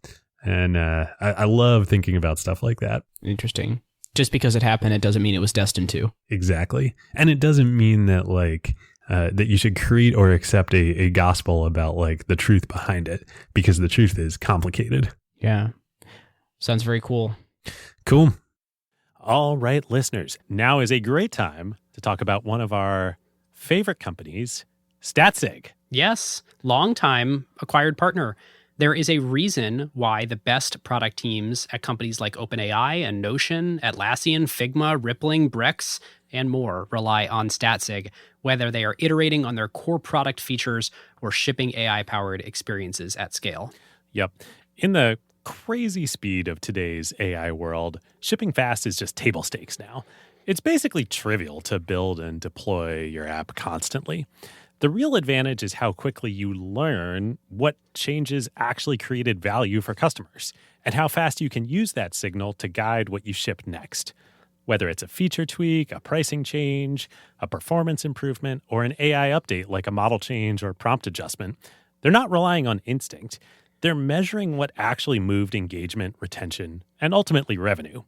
I love thinking about stuff like that. Interesting. Just because it happened, it doesn't mean it was destined to. Exactly. And it doesn't mean that, like, that you should create or accept a gospel about, like, the truth behind it, because the truth is complicated. Yeah. Sounds very cool. Cool. All right, listeners, now is a great time to talk about one of our favorite companies, Statsig. Yes, long-time Acquired partner. There is a reason why the best product teams at companies like OpenAI and Notion, Atlassian, Figma, Rippling, Brex, and more rely on Statsig, whether they are iterating on their core product features or shipping AI-powered experiences at scale. Yep. In the crazy speed of today's AI world, shipping fast is just table stakes now. It's basically trivial to build and deploy your app constantly. The real advantage is how quickly you learn what changes actually created value for customers and how fast you can use that signal to guide what you ship next. Whether it's a feature tweak, a pricing change, a performance improvement, or an AI update like a model change or prompt adjustment, they're not relying on instinct. They're measuring what actually moved engagement, retention, and ultimately revenue.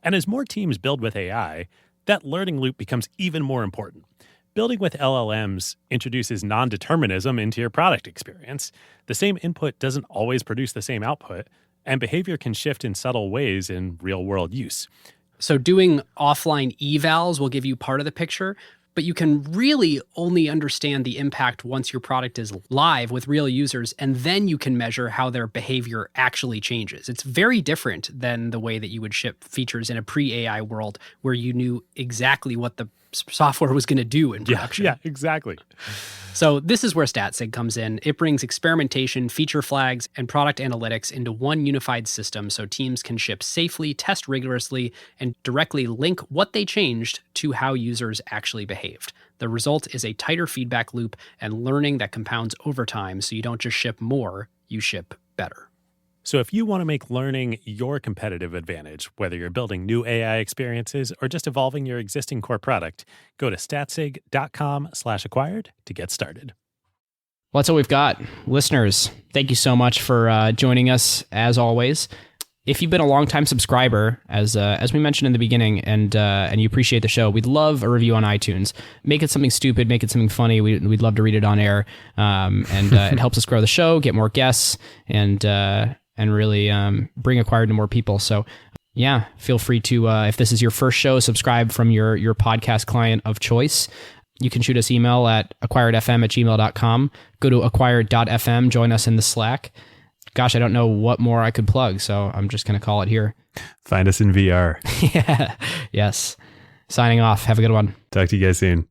And as more teams build with AI, that learning loop becomes even more important. Building with LLMs introduces non-determinism into your product experience. The same input doesn't always produce the same output, and behavior can shift in subtle ways in real-world use. So doing offline evals will give you part of the picture, but you can really only understand the impact once your product is live with real users, and then you can measure how their behavior actually changes. It's very different than the way that you would ship features in a pre-AI world where you knew exactly what the software was going to do in production. Yeah, exactly. So this is where Statsig comes in. It brings experimentation, feature flags, and product analytics into one unified system so teams can ship safely, test rigorously, and directly link what they changed to how users actually behaved. The result is a tighter feedback loop and learning that compounds over time, so you don't just ship more, you ship better. So if you want to make learning your competitive advantage, whether you're building new AI experiences or just evolving your existing core product, go to statsig.com/acquired to get started. Well, that's all we've got. Listeners, thank you so much for joining us, as always. If you've been a longtime subscriber, as we mentioned in the beginning, and you appreciate the show, we'd love a review on iTunes. Make it something stupid, make it something funny. We'd love to read it on air, and it helps us grow the show, get more guests, and really bring Acquired to more people. So, yeah, feel free to, if this is your first show, subscribe from your podcast client of choice. You can shoot us email at acquiredfm@gmail.com. Go to acquired.fm, join us in the Slack. Gosh, I don't know what more I could plug, so I'm just going to call it here. Find us in VR. Yeah. Yes. Signing off. Have a good one. Talk to you guys soon.